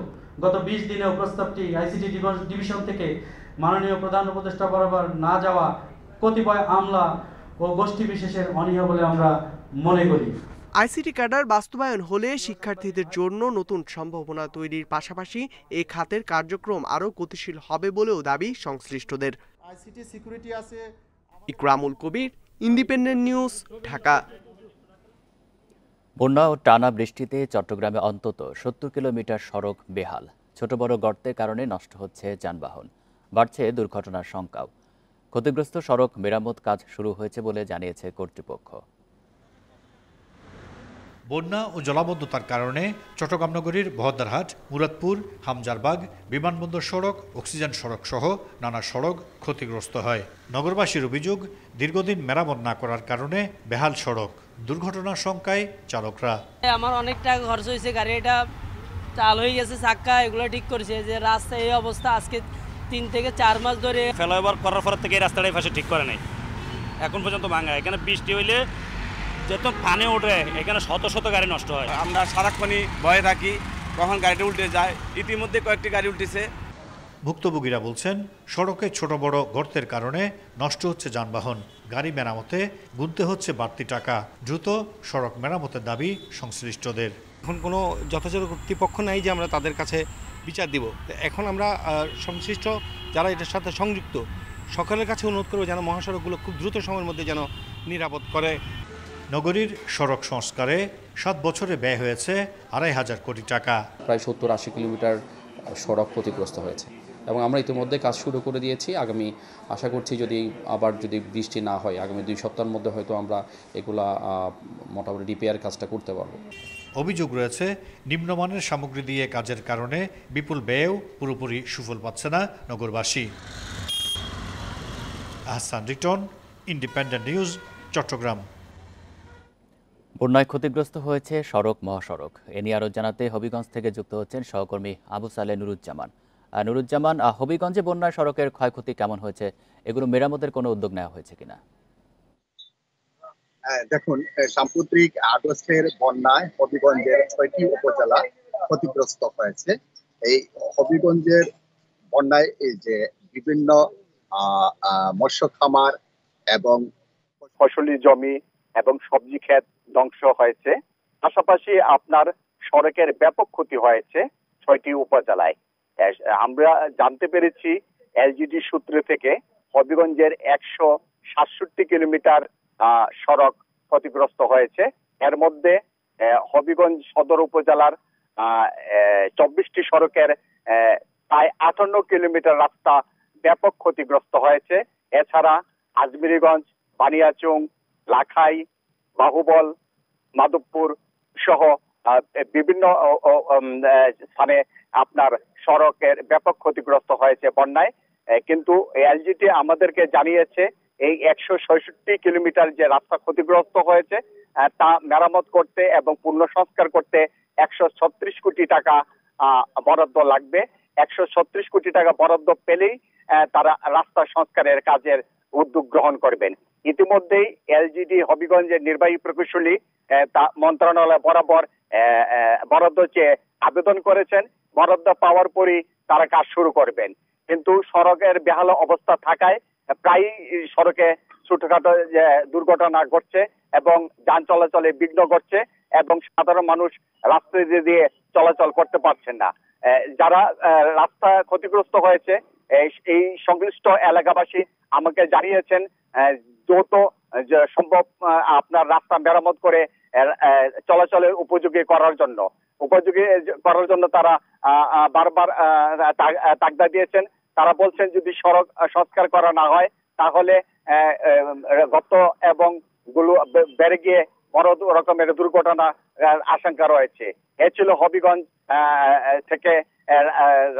গত 20 দিনেও প্রস্তাবটি আইসিটি ডিভিশন থেকে মাননীয় প্রধান উপদেষ্টা বরাবর না যাওয়া কতিপয় আমলা ও গোষ্ঠী বিশেষের অনীহা বলে আমরা মনে করি।
আইসিটি ক্যাডার বাস্তবায়ন হলে শিক্ষার্থীদের জন্য নতুন সম্ভাবনা তৈরির পাশাপাশি এই খাতের কার্যক্রম আরও গতিশীল হবে বলেও দাবি সংশ্লিষ্টদের।
আইসিটি সিকিউরিটি আছে।
ইকরামুল কবির, ইন্ডিপেন্ডেন্ট নিউজ, ঢাকা।
বন্যা ও টানা বৃষ্টিতে চট্টগ্রামে অন্তত 70 কিলোমিটার সড়ক বেহাল। ছোট বড় গর্তের কারণে নষ্ট হচ্ছে যানবাহন, বাড়ছে দুর্ঘটনার শঙ্কাও। ক্ষতিগ্রস্ত সড়ক মেরামত কাজ শুরু হয়েছে বলে জানিয়েছে কর্তৃপক্ষ।
বন্যা ও জলাবদ্ধতার কারণে চট্টগ্রাম নগরীর বহদ্দারহাট, মুরাদপুর, হামজারবাগ, বিমানবন্দর সড়ক, অক্সিজেন সড়ক সহ নানা সড়ক ক্ষতিগ্রস্ত হয়। নগরবাসীর অভিযোগ, দীর্ঘদিন মেরামত না করার কারণে বেহাল সড়ক, দুর্ঘটনার শঙ্কায় চালকরা।
আমার অনেক টাকা খরচ হয়েছে, গাড়িটা চাল হয়ে গেছে, চাক্কা এগুলো ঠিক করেছে, যে রাস্তা এই অবস্থা আজকে 3 থেকে 4 মাস ধরে।
ফ্লাইওভার করার পর থেকে এই রাস্তাটাই পাশে ঠিক করে নাই, এখন পর্যন্ত ভাঙা। এখানে বৃষ্টি হইলে যত পানি ওঠে এখানে শত শত গাড়ি নষ্ট হয়।
আমরা সারাক্ষণই ভয়ে থাকি কখন গাড়িটা উল্টে যায়। ইতিমধ্যে কয়েকটি গাড়ি উল্টেছে।
ভুক্তভোগীরা বলছেন, সড়কে ছোট বড় গর্তের কারণে নষ্ট হচ্ছে যানবাহন, গাড়ি মেরামতে গুনতে হচ্ছে বাড়তি টাকা। দ্রুত সড়ক মেরামতের দাবি সংশ্লিষ্টদের।
এখন কোনো যথাযথ কর্তৃপক্ষ নাই যে আমরা তাদের কাছে বিচার দিব। এখন আমরা সংশ্লিষ্ট যারা এটার সাথে সংযুক্ত সকলের কাছে অনুরোধ করব যেন মহাসড়কগুলো খুব দ্রুত সময়ের মধ্যে যেন নিরাপদ করে।
নগরীর সড়ক সংস্কারে 7 বছরে ব্যয় হয়েছে 2,500 কোটি টাকা।
প্রায় 70-80 কিলোমিটার সড়ক ক্ষতিগ্রস্ত হয়েছে এবং আমরা ইতিমধ্যে কাজ শুরু করে দিয়েছি। আগামী আশা করছি যদি বৃষ্টি না হয়, আগামী 2 সপ্তাহের মধ্যে হয়তো আমরা এগুলা মোটামুটি রিপেয়ার কাজটা করতে পারবো।
অভিযোগ রয়েছে, নিম্নমানের সামগ্রী দিয়ে কাজের কারণে বিপুল ব্যয়েও পুরোপুরি সুফল পাচ্ছে না নগরবাসী। Ahsan Riton, independent news, Chittagong.
বন্যায় ক্ষতিগ্রস্ত হয়েছে সড়ক মহাসড়ক। এ নিয়ে আরও জানাতে হবিগঞ্জ থেকে যুক্ত হচ্ছেন সহকর্মী আবু সালে নুরুজ্জামান। নুরুজ্জামান, হবিগঞ্জে বন্যায় সড়কের ক্ষয়ক্ষতি কেমন হয়েছে, এগুলো মেরামতের কোনো উদ্যোগ নেওয়া হয়েছে কিনা?
দেখুন, সাম্প্রতিক আগস্টের বন্যায় হবিগঞ্জের 6টি উপজেলা ক্ষতিগ্রস্ত হয়েছে। এই হবিগঞ্জের বন্যায় এই যে বিভিন্ন মৎস্য খামার এবং ফসলি জমি এবং সবজি ক্ষেত ধ্বংস হয়েছে। পাশাপাশি আপনার সড়কের ব্যাপক ক্ষতি হয়েছে 6টি উপজেলায়। আমরা জানতে পেরেছি এলজিডি সূত্র থেকে হবিগঞ্জের 167 কিলোমিটার সড়ক ক্ষতিগ্রস্ত হয়েছে। এর মধ্যে হবিগঞ্জ সদর উপজেলার 24টি সড়কের প্রায় 58 কিলোমিটার রাস্তা ব্যাপক ক্ষতিগ্রস্ত হয়েছে। এছাড়া আজমিরিগঞ্জ, বানিয়াচং, লাখাই, বাহুবল, মাধবপুর সহ বিভিন্ন স্থানে আপনার সড়কের ব্যাপক ক্ষতিগ্রস্ত হয়েছে বন্যায়। কিন্তু এলজিটি আমাদেরকে জানিয়েছে এই 166 কিলোমিটার যে রাস্তা ক্ষতিগ্রস্ত হয়েছে তা মেরামত করতে এবং পুনঃসংস্কার করতে 136 কোটি টাকা বরাদ্দ লাগবে। 136 কোটি টাকা বরাদ্দ পেলেই তারা রাস্তা সংস্কারের কাজের উদ্যোগ গ্রহণ করবেন। ইতিমধ্যেই এলজিডি হবিগঞ্জের নির্বাহী প্রকৌশলী মন্ত্রণালয় বরাবর বরাদ্দ চেয়ে আবেদন করেছেন। বরাদ্দ পাওয়ার পরই তারা কাজ শুরু করবেন। কিন্তু সড়কের বেহাল অবস্থা থাকায় প্রায়ই সড়কে ছোটখাটো দুর্ঘটনা ঘটছে এবং যান চলাচলে বিঘ্ন ঘটছে এবং সাধারণ মানুষ রাস্তা দিয়ে চলাচল করতে পারছেন না। যারা রাস্তা ক্ষতিগ্রস্ত হয়েছে এই সংশ্লিষ্ট এলাকাবাসী আমাকে জানিয়েছেন দ্রুত সম্ভব আপনার রাস্তা মেরামত করে চলাচলের উপযোগী করার জন্য।
উপযোগী করার জন্য তারা বারবার তাগদা দিয়েছেন। তারা বলছেন যদি সড়ক সংস্কার করা না হয় তাহলে গর্ত এবং গুলো বেড়ে গিয়ে বড় রকমের দুর্ঘটনা আশঙ্কা রয়েছে। এ ছিল হবিগঞ্জ থেকে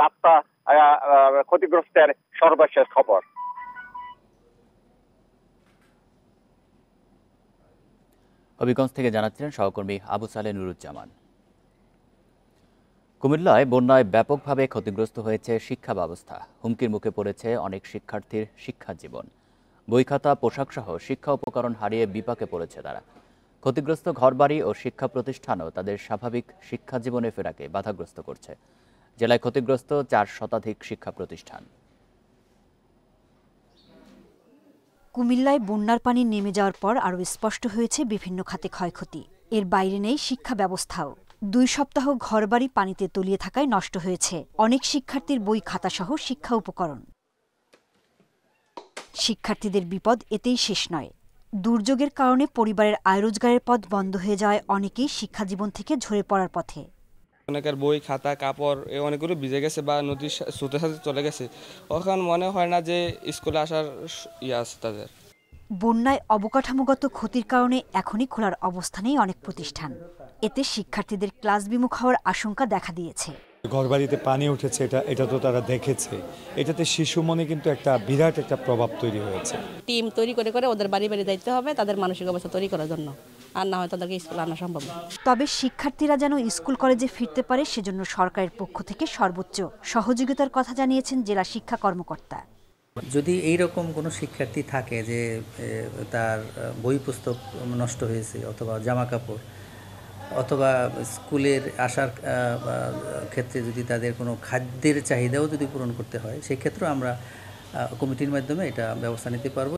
রাস্তা ক্ষতিগ্রস্তের সর্বশেষ খবর।
হবিগঞ্জ থেকে জানাচ্ছিলেন সহকর্মী আবু সালে নুরুজ্জামান। কুমিল্লায় বন্যায় ব্যাপকভাবে ক্ষতিগ্রস্ত হয়েছে শিক্ষা ব্যবস্থা। হুমকির মুখে পড়েছে অনেক শিক্ষার্থীর শিক্ষা জীবন। বই খাতা, পোশাক সহ শিক্ষা উপকরণ হারিয়ে বিপাকে পড়েছে তারা। ক্ষতিগ্রস্ত ঘরবাড়ি ও শিক্ষা প্রতিষ্ঠানও তাদের স্বাভাবিক শিক্ষা জীবনে ফেরাকে বাধাগ্রস্ত করছে। জেলায় ক্ষতিগ্রস্ত 4 শতাধিক শিক্ষা প্রতিষ্ঠান।
কুমিল্লায় বন্যার পানি নেমে যাওয়ার পর আরও স্পষ্ট হয়েছে বিভিন্ন খাতে ক্ষয়ক্ষতি। এর বাইরে নেই শিক্ষা ব্যবস্থাও। 2 সপ্তাহ ঘরবাড়ি পানিতে তলিয়ে থাকায় নষ্ট হয়েছে অনেক শিক্ষার্থীর বই খাতাসহ শিক্ষা উপকরণ। শিক্ষার্থীদের বিপদ এতেই শেষ নয়। দুর্যোগের কারণে পরিবারের আয় রোজগারের পথ বন্ধ হয়ে যাওয়ায় অনেকেই শিক্ষাজীবন থেকে ঝরে পড়ার পথে।
অনেকের বই খাতা কাপড় অনেকগুলো ভিজে গেছে বা নদীর স্রোতের সাথে চলে গেছে। ওখানে মনে হয় না যে স্কুলে আসার আছে তাদের।
বন্যায় অবকাঠামোগত ক্ষতির কারণে এখনই খোলার অবস্থা নেই অনেক প্রতিষ্ঠান। এতে শিক্ষার্থীদের ক্লাস বিমুখ হওয়ার আশঙ্কা দেখা দিয়েছে।
ঘরবাড়িতে পানি উঠেছে, এটা তো তারা দেখেছে। এটাতে শিশু মনে কিন্তু একটা বিরাট একটা প্রভাব তৈরি হয়েছে।
টিম তৈরি করে করে ওদের বাড়ি বাড়ি যাইতে হবে তাদের মানসিক অবস্থা তৈরি করার জন্য, আর না হয় তাদেরকে স্কুলে আনা সম্ভব না।
তবে শিক্ষার্থীরা যেন স্কুল কলেজে ফিরতে পারে সেজন্য সরকারের পক্ষ থেকে সর্বোচ্চ সহযোগিতার কথা জানিয়েছেন জেলা শিক্ষা কর্মকর্তা।
যদি এইরকম কোনো শিক্ষার্থী থাকে যে তার বই পুস্তক নষ্ট হয়েছে অথবা জামা কাপড় অথবা স্কুলের আসার ক্ষেত্রে যদি তাদের কোনো খাদ্যের চাহিদাও যদি পূরণ করতে হয়, সেই ক্ষেত্রে আমরা কমিটির মাধ্যমে এটা ব্যবস্থা নিতে পারব।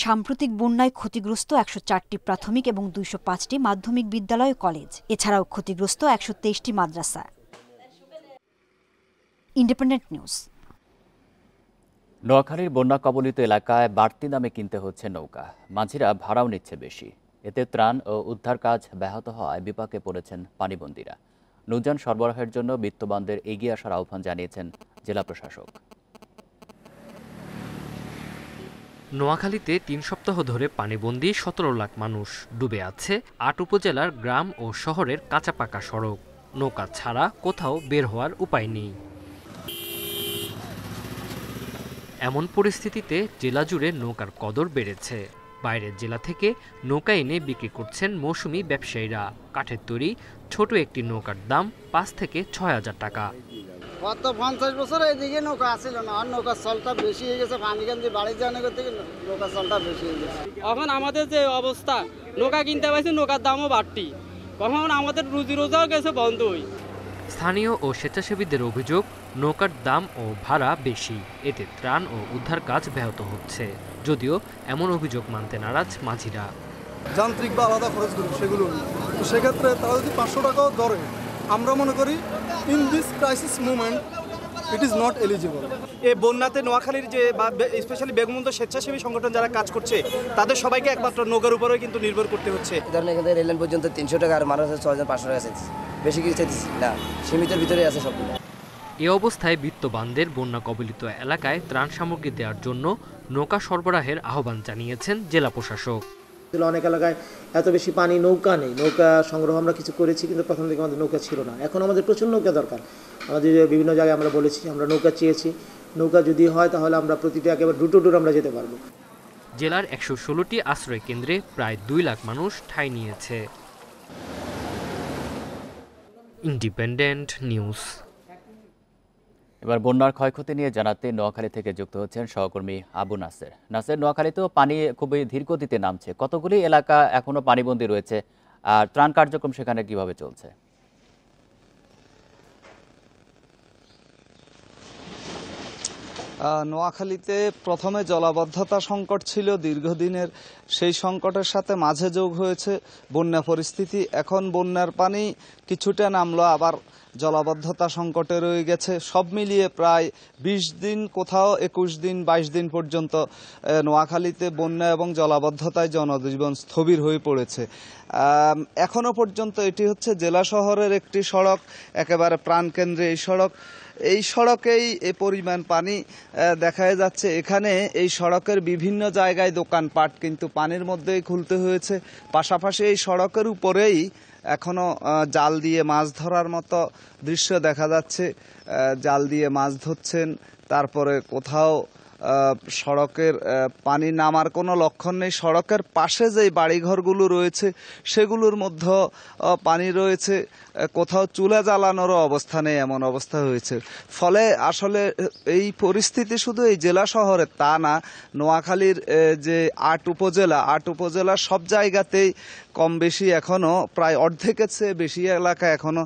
সাম্প্রতিক বন্যায় ক্ষতিগ্রস্ত 104টি প্রাথমিক এবং 205টি মাধ্যমিক বিদ্যালয় ও কলেজ, এছাড়াও ক্ষতিগ্রস্ত 123টি মাদ্রাসা। Independent news.
নোয়াখালীর বন্যা কবলিত এলাকায় বাড়তি দামে কিনতে হচ্ছে নৌকা। মাঝিরা ভাড়াও নিচ্ছে বেশি। এতে ত্রাণ ও উদ্ধার কাজ ব্যাহত হওয়ায় বিপাকে পড়েছেন পানিবন্দীরা। নৌযান সরবরাহের জন্য বিত্তবানদের এগিয়ে আসার আহ্বান জানিয়েছেন জেলা প্রশাসক।
নোয়াখালীতে 3 সপ্তাহ ধরে পানিবন্দী 17 লাখ মানুষ। ডুবে আছে 8 উপজেলার গ্রাম ও শহরের কাঁচা পাকা সড়ক। নৌকা ছাড়া কোথাও বের হওয়ার উপায় নেই। এমন পরিস্থিতিতে জেলা জুড়ে নৌকার কদর বেড়েছে। বাইরের জেলা থেকে নৌকা এনে বিক্রি করছেন মৌসুমি ব্যবসায়ীরা। কাঠের তৈরি ছোট একটি নৌকার দাম 5 থেকে 6,000 টাকা।
গত 50 বছর এইদিকে নৌকা আসছিল না, আর নৌকার চলটা বেশি হয়ে গেছে। পানিগঞ্জে বাড়ি যাওয়ার থেকে নৌকার চলটা বেশি হয়ে গেছে।
এখন আমাদের যে অবস্থা, নৌকা কিনতে পারছি, নৌকার দামও বাড়তি। কখন আমাদের রুজি রোজগার গেছে বন্ধই।
স্থানীয় ও স্বেচ্ছাসেবীদের অভিযোগ, নৌকার দাম ও ভাড়া বেশি। এতে ত্রাণ ও উদ্ধার কাজ ব্যাহত হচ্ছে। যদিও এমন অভিযোগ মানতে নারাজ মাঝিরা।
যান্ত্রিক বা আলাদা খরচ করি সেগুলো, তো সেক্ষেত্রে তারা যদি 500 টাকাও ধরে, আমরা মনে করি in this crisis movement it is not eligible.
এই বন্যাতে নোয়াখালীর যে বা স্পেশালি বেগমুন্দ স্বেচ্ছাসেবী সংগঠন যারা কাজ করছে তাদের সবাইকে একমাত্র নৌকার উপরেও কিন্তু নির্ভর করতে হচ্ছে।
ধরেন এখানে রেললাইন পর্যন্ত 300 টাকা আর মানুষ 6,500 টাকা চাইছে, বেশি কিছু চাইছি না, সীমিতের ভিতরে আছে সবগুলো।
এ অবস্থায় বিত্তবানদের বন্যা কবলিত এলাকায় ত্রাণ সামগ্রী দেওয়ার জন্য নৌকা সরবরাহের আহ্বান জানিয়েছেন জেলা প্রশাসক।
অনেক এলাকায় এত বেশি পানি, নৌকা নেই। নৌকা সংগ্রহ আমরা কিছু করেছি, কিন্তু প্রথম থেকে আমাদের নৌকা ছিল না। এখন আমাদের প্রচুর নৌকা দরকার। আমাদের বিভিন্ন জায়গায় আমরা বলেছি আমরা নৌকা চেয়েছি। নৌকা যদি হয় তাহলে আমরা প্রতিটা একেবারে ডুটো আমরা যেতে পারবো।
জেলার 116টি আশ্রয় কেন্দ্রে প্রায় 2 লাখ মানুষ ঠাঁই নিয়েছে। Independent news.
এবার বন্যার ক্ষয়ক্ষতি নিয়ে জানাতে নোয়াখালী থেকে যুক্ত হচ্ছেন সহকর্মী আবু নাসের। নাসের, নোয়াখালীতেও পানি খুবই ধীর গতিতে নামছে। কতগুলি এলাকা এখনো পানিবন্দী রয়েছে, আর ত্রাণ কার্যক্রম সেখানে কিভাবে চলছে?
নোয়াখালীতে প্রথমে জলাবদ্ধতা সংকট ছিল দীর্ঘদিনের, সেই সংকটের সাথে মাঝে যোগ হয়েছে বন্যা পরিস্থিতি। এখন বন্যার পানি কিছুটা নামলো, আবার জলাবদ্ধতা সংকটে রয়ে গেছে। সব মিলিয়ে প্রায় 20 দিন, কোথাও 21 দিন 22 দিন পর্যন্ত নোয়াখালীতে বন্যা এবং জলাবদ্ধতায় জনজীবন স্থবির হয়ে পড়েছে। এখনো পর্যন্ত এটি হচ্ছে জেলা শহরের একটি সড়ক, একেবারে প্রাণকেন্দ্রে এই সড়কেই এ পরিমাণ পানি দেখা যাচ্ছে। এখানে এই সড়কের বিভিন্ন জায়গায় দোকানপাট কিন্তু পানির মধ্যেই খুলতে হয়েছে। পাশাপাশি এই সড়কের উপরেই এখনো জাল দিয়ে মাছ ধরার মতো দৃশ্য দেখা যাচ্ছে। জাল দিয়ে মাছ ধরছেন, তারপরে কোথাও সড়কের পানি নামার কোনো লক্ষণ নেই। সড়কের পাশে যে বাড়িঘরগুলো রয়েছে সেগুলোর মধ্যে পানি রয়েছে, কোথাও চুলা জ্বালানোরও অবস্থা নেই, এমন অবস্থা হয়েছে। ফলে আসলে এই পরিস্থিতি শুধু এই জেলা শহরে তা না, নোয়াখালীর যে 8 উপজেলা সব জায়গাতেই কম বেশি এখনো প্রায় অর্ধেকের চেয়ে বেশি এলাকা এখনো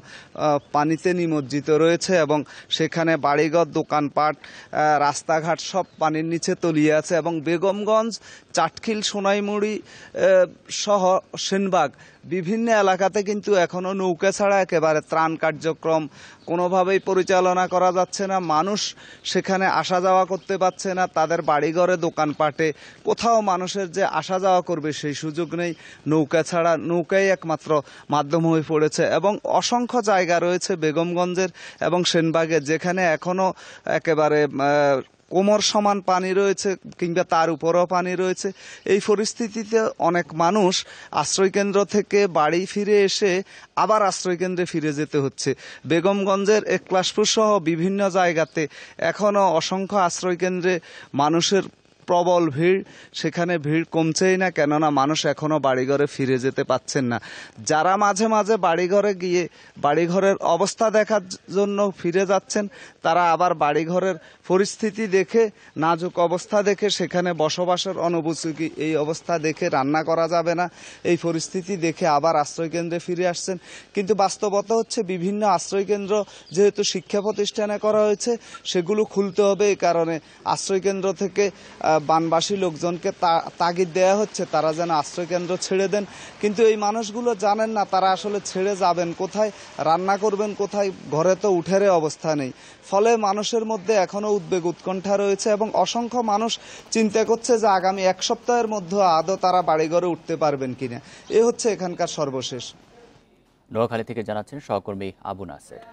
পানিতে নিমজ্জিত রয়েছে এবং সেখানে বাড়িঘর, দোকানপাট, রাস্তাঘাট সব পানির নিচে তলিয়ে আছে। এবং বেগমগঞ্জ, চাটখিল, সোনাইমুড়ি সহ সেনবাগ বিভিন্ন এলাকাতে কিন্তু এখনো নৌকা ছাড়া একেবারে ত্রাণ কার্যক্রম কোনোভাবেই পরিচালনা করা যাচ্ছে না। মানুষ সেখানে আসা যাওয়া করতে পারছে না, তাদের বাড়িঘরে, দোকানপাটে কোথাও মানুষের যে আসা যাওয়া করবে সেই সুযোগ নেই। নৌকা ছাড়া, নৌকাই একমাত্র মাধ্যম হয়ে পড়েছে। এবং অসংখ্য জায়গা রয়েছে বেগমগঞ্জের এবং সেনবাগের যেখানে এখনো একেবারে কোমর সমান পানি রয়েছে কিংবা তার উপরেও পানি রয়েছে। এই পরিস্থিতিতে অনেক মানুষ আশ্রয়কেন্দ্র থেকে বাড়ি ফিরে এসে আবার আশ্রয়কেন্দ্রে ফিরে যেতে হচ্ছে। বেগমগঞ্জের একলাশপুর সহ বিভিন্ন জায়গাতে এখনও অসংখ্য আশ্রয়কেন্দ্রে মানুষের প্রবল ভিড়, সেখানে ভিড় কমছেই না, কেননা মানুষ এখনো বাড়িঘরে ফিরে যেতে পাচ্ছেন না। যারা মাঝে মাঝে বাড়িঘরে গিয়ে বাড়িঘরের অবস্থা দেখার জন্য ফিরে যাচ্ছেন, তারা আবার বাড়িঘরের পরিস্থিতি দেখে, নাজুক অবস্থা দেখে, সেখানে বসবাসের অনুপযোগী এই অবস্থা দেখে রান্না করা যাবে না, এই পরিস্থিতি দেখে আবার আশ্রয়কেন্দ্রে ফিরে আসছেন। কিন্তু বাস্তবতা হচ্ছে বিভিন্ন আশ্রয়কেন্দ্র যেহেতু শিক্ষা প্রতিষ্ঠানে করা হয়েছে, সেগুলো খুলতে হবে। এই কারণে আশ্রয়কেন্দ্র থেকে বানবাসী লোকজনকে তাগিদ দেয়া হচ্ছে তারা যেন আশ্রয়কেন্দ্র ছেড়ে দেন। কিন্তু এই মানুষগুলো জানেন না তারা আসলে ছেড়ে যাবেন কোথায়, রান্না করবেন কোথায়, ঘরে তো উঠের অবস্থা নেই। ফলে মানুষের মধ্যে এখনো উদ্বেগ, উৎকণ্ঠা রয়েছে এবং অসংখ্য মানুষ চিন্তা করছে যে আগামী 1 সপ্তাহের মধ্যে আদৌ তারা বাড়িঘরে উঠতে পারবেন কিনা। এ হচ্ছে এখানকার সর্বশেষ।
নোয়াখালী থেকে জানাচ্ছেন সহকর্মী আবু নাসের।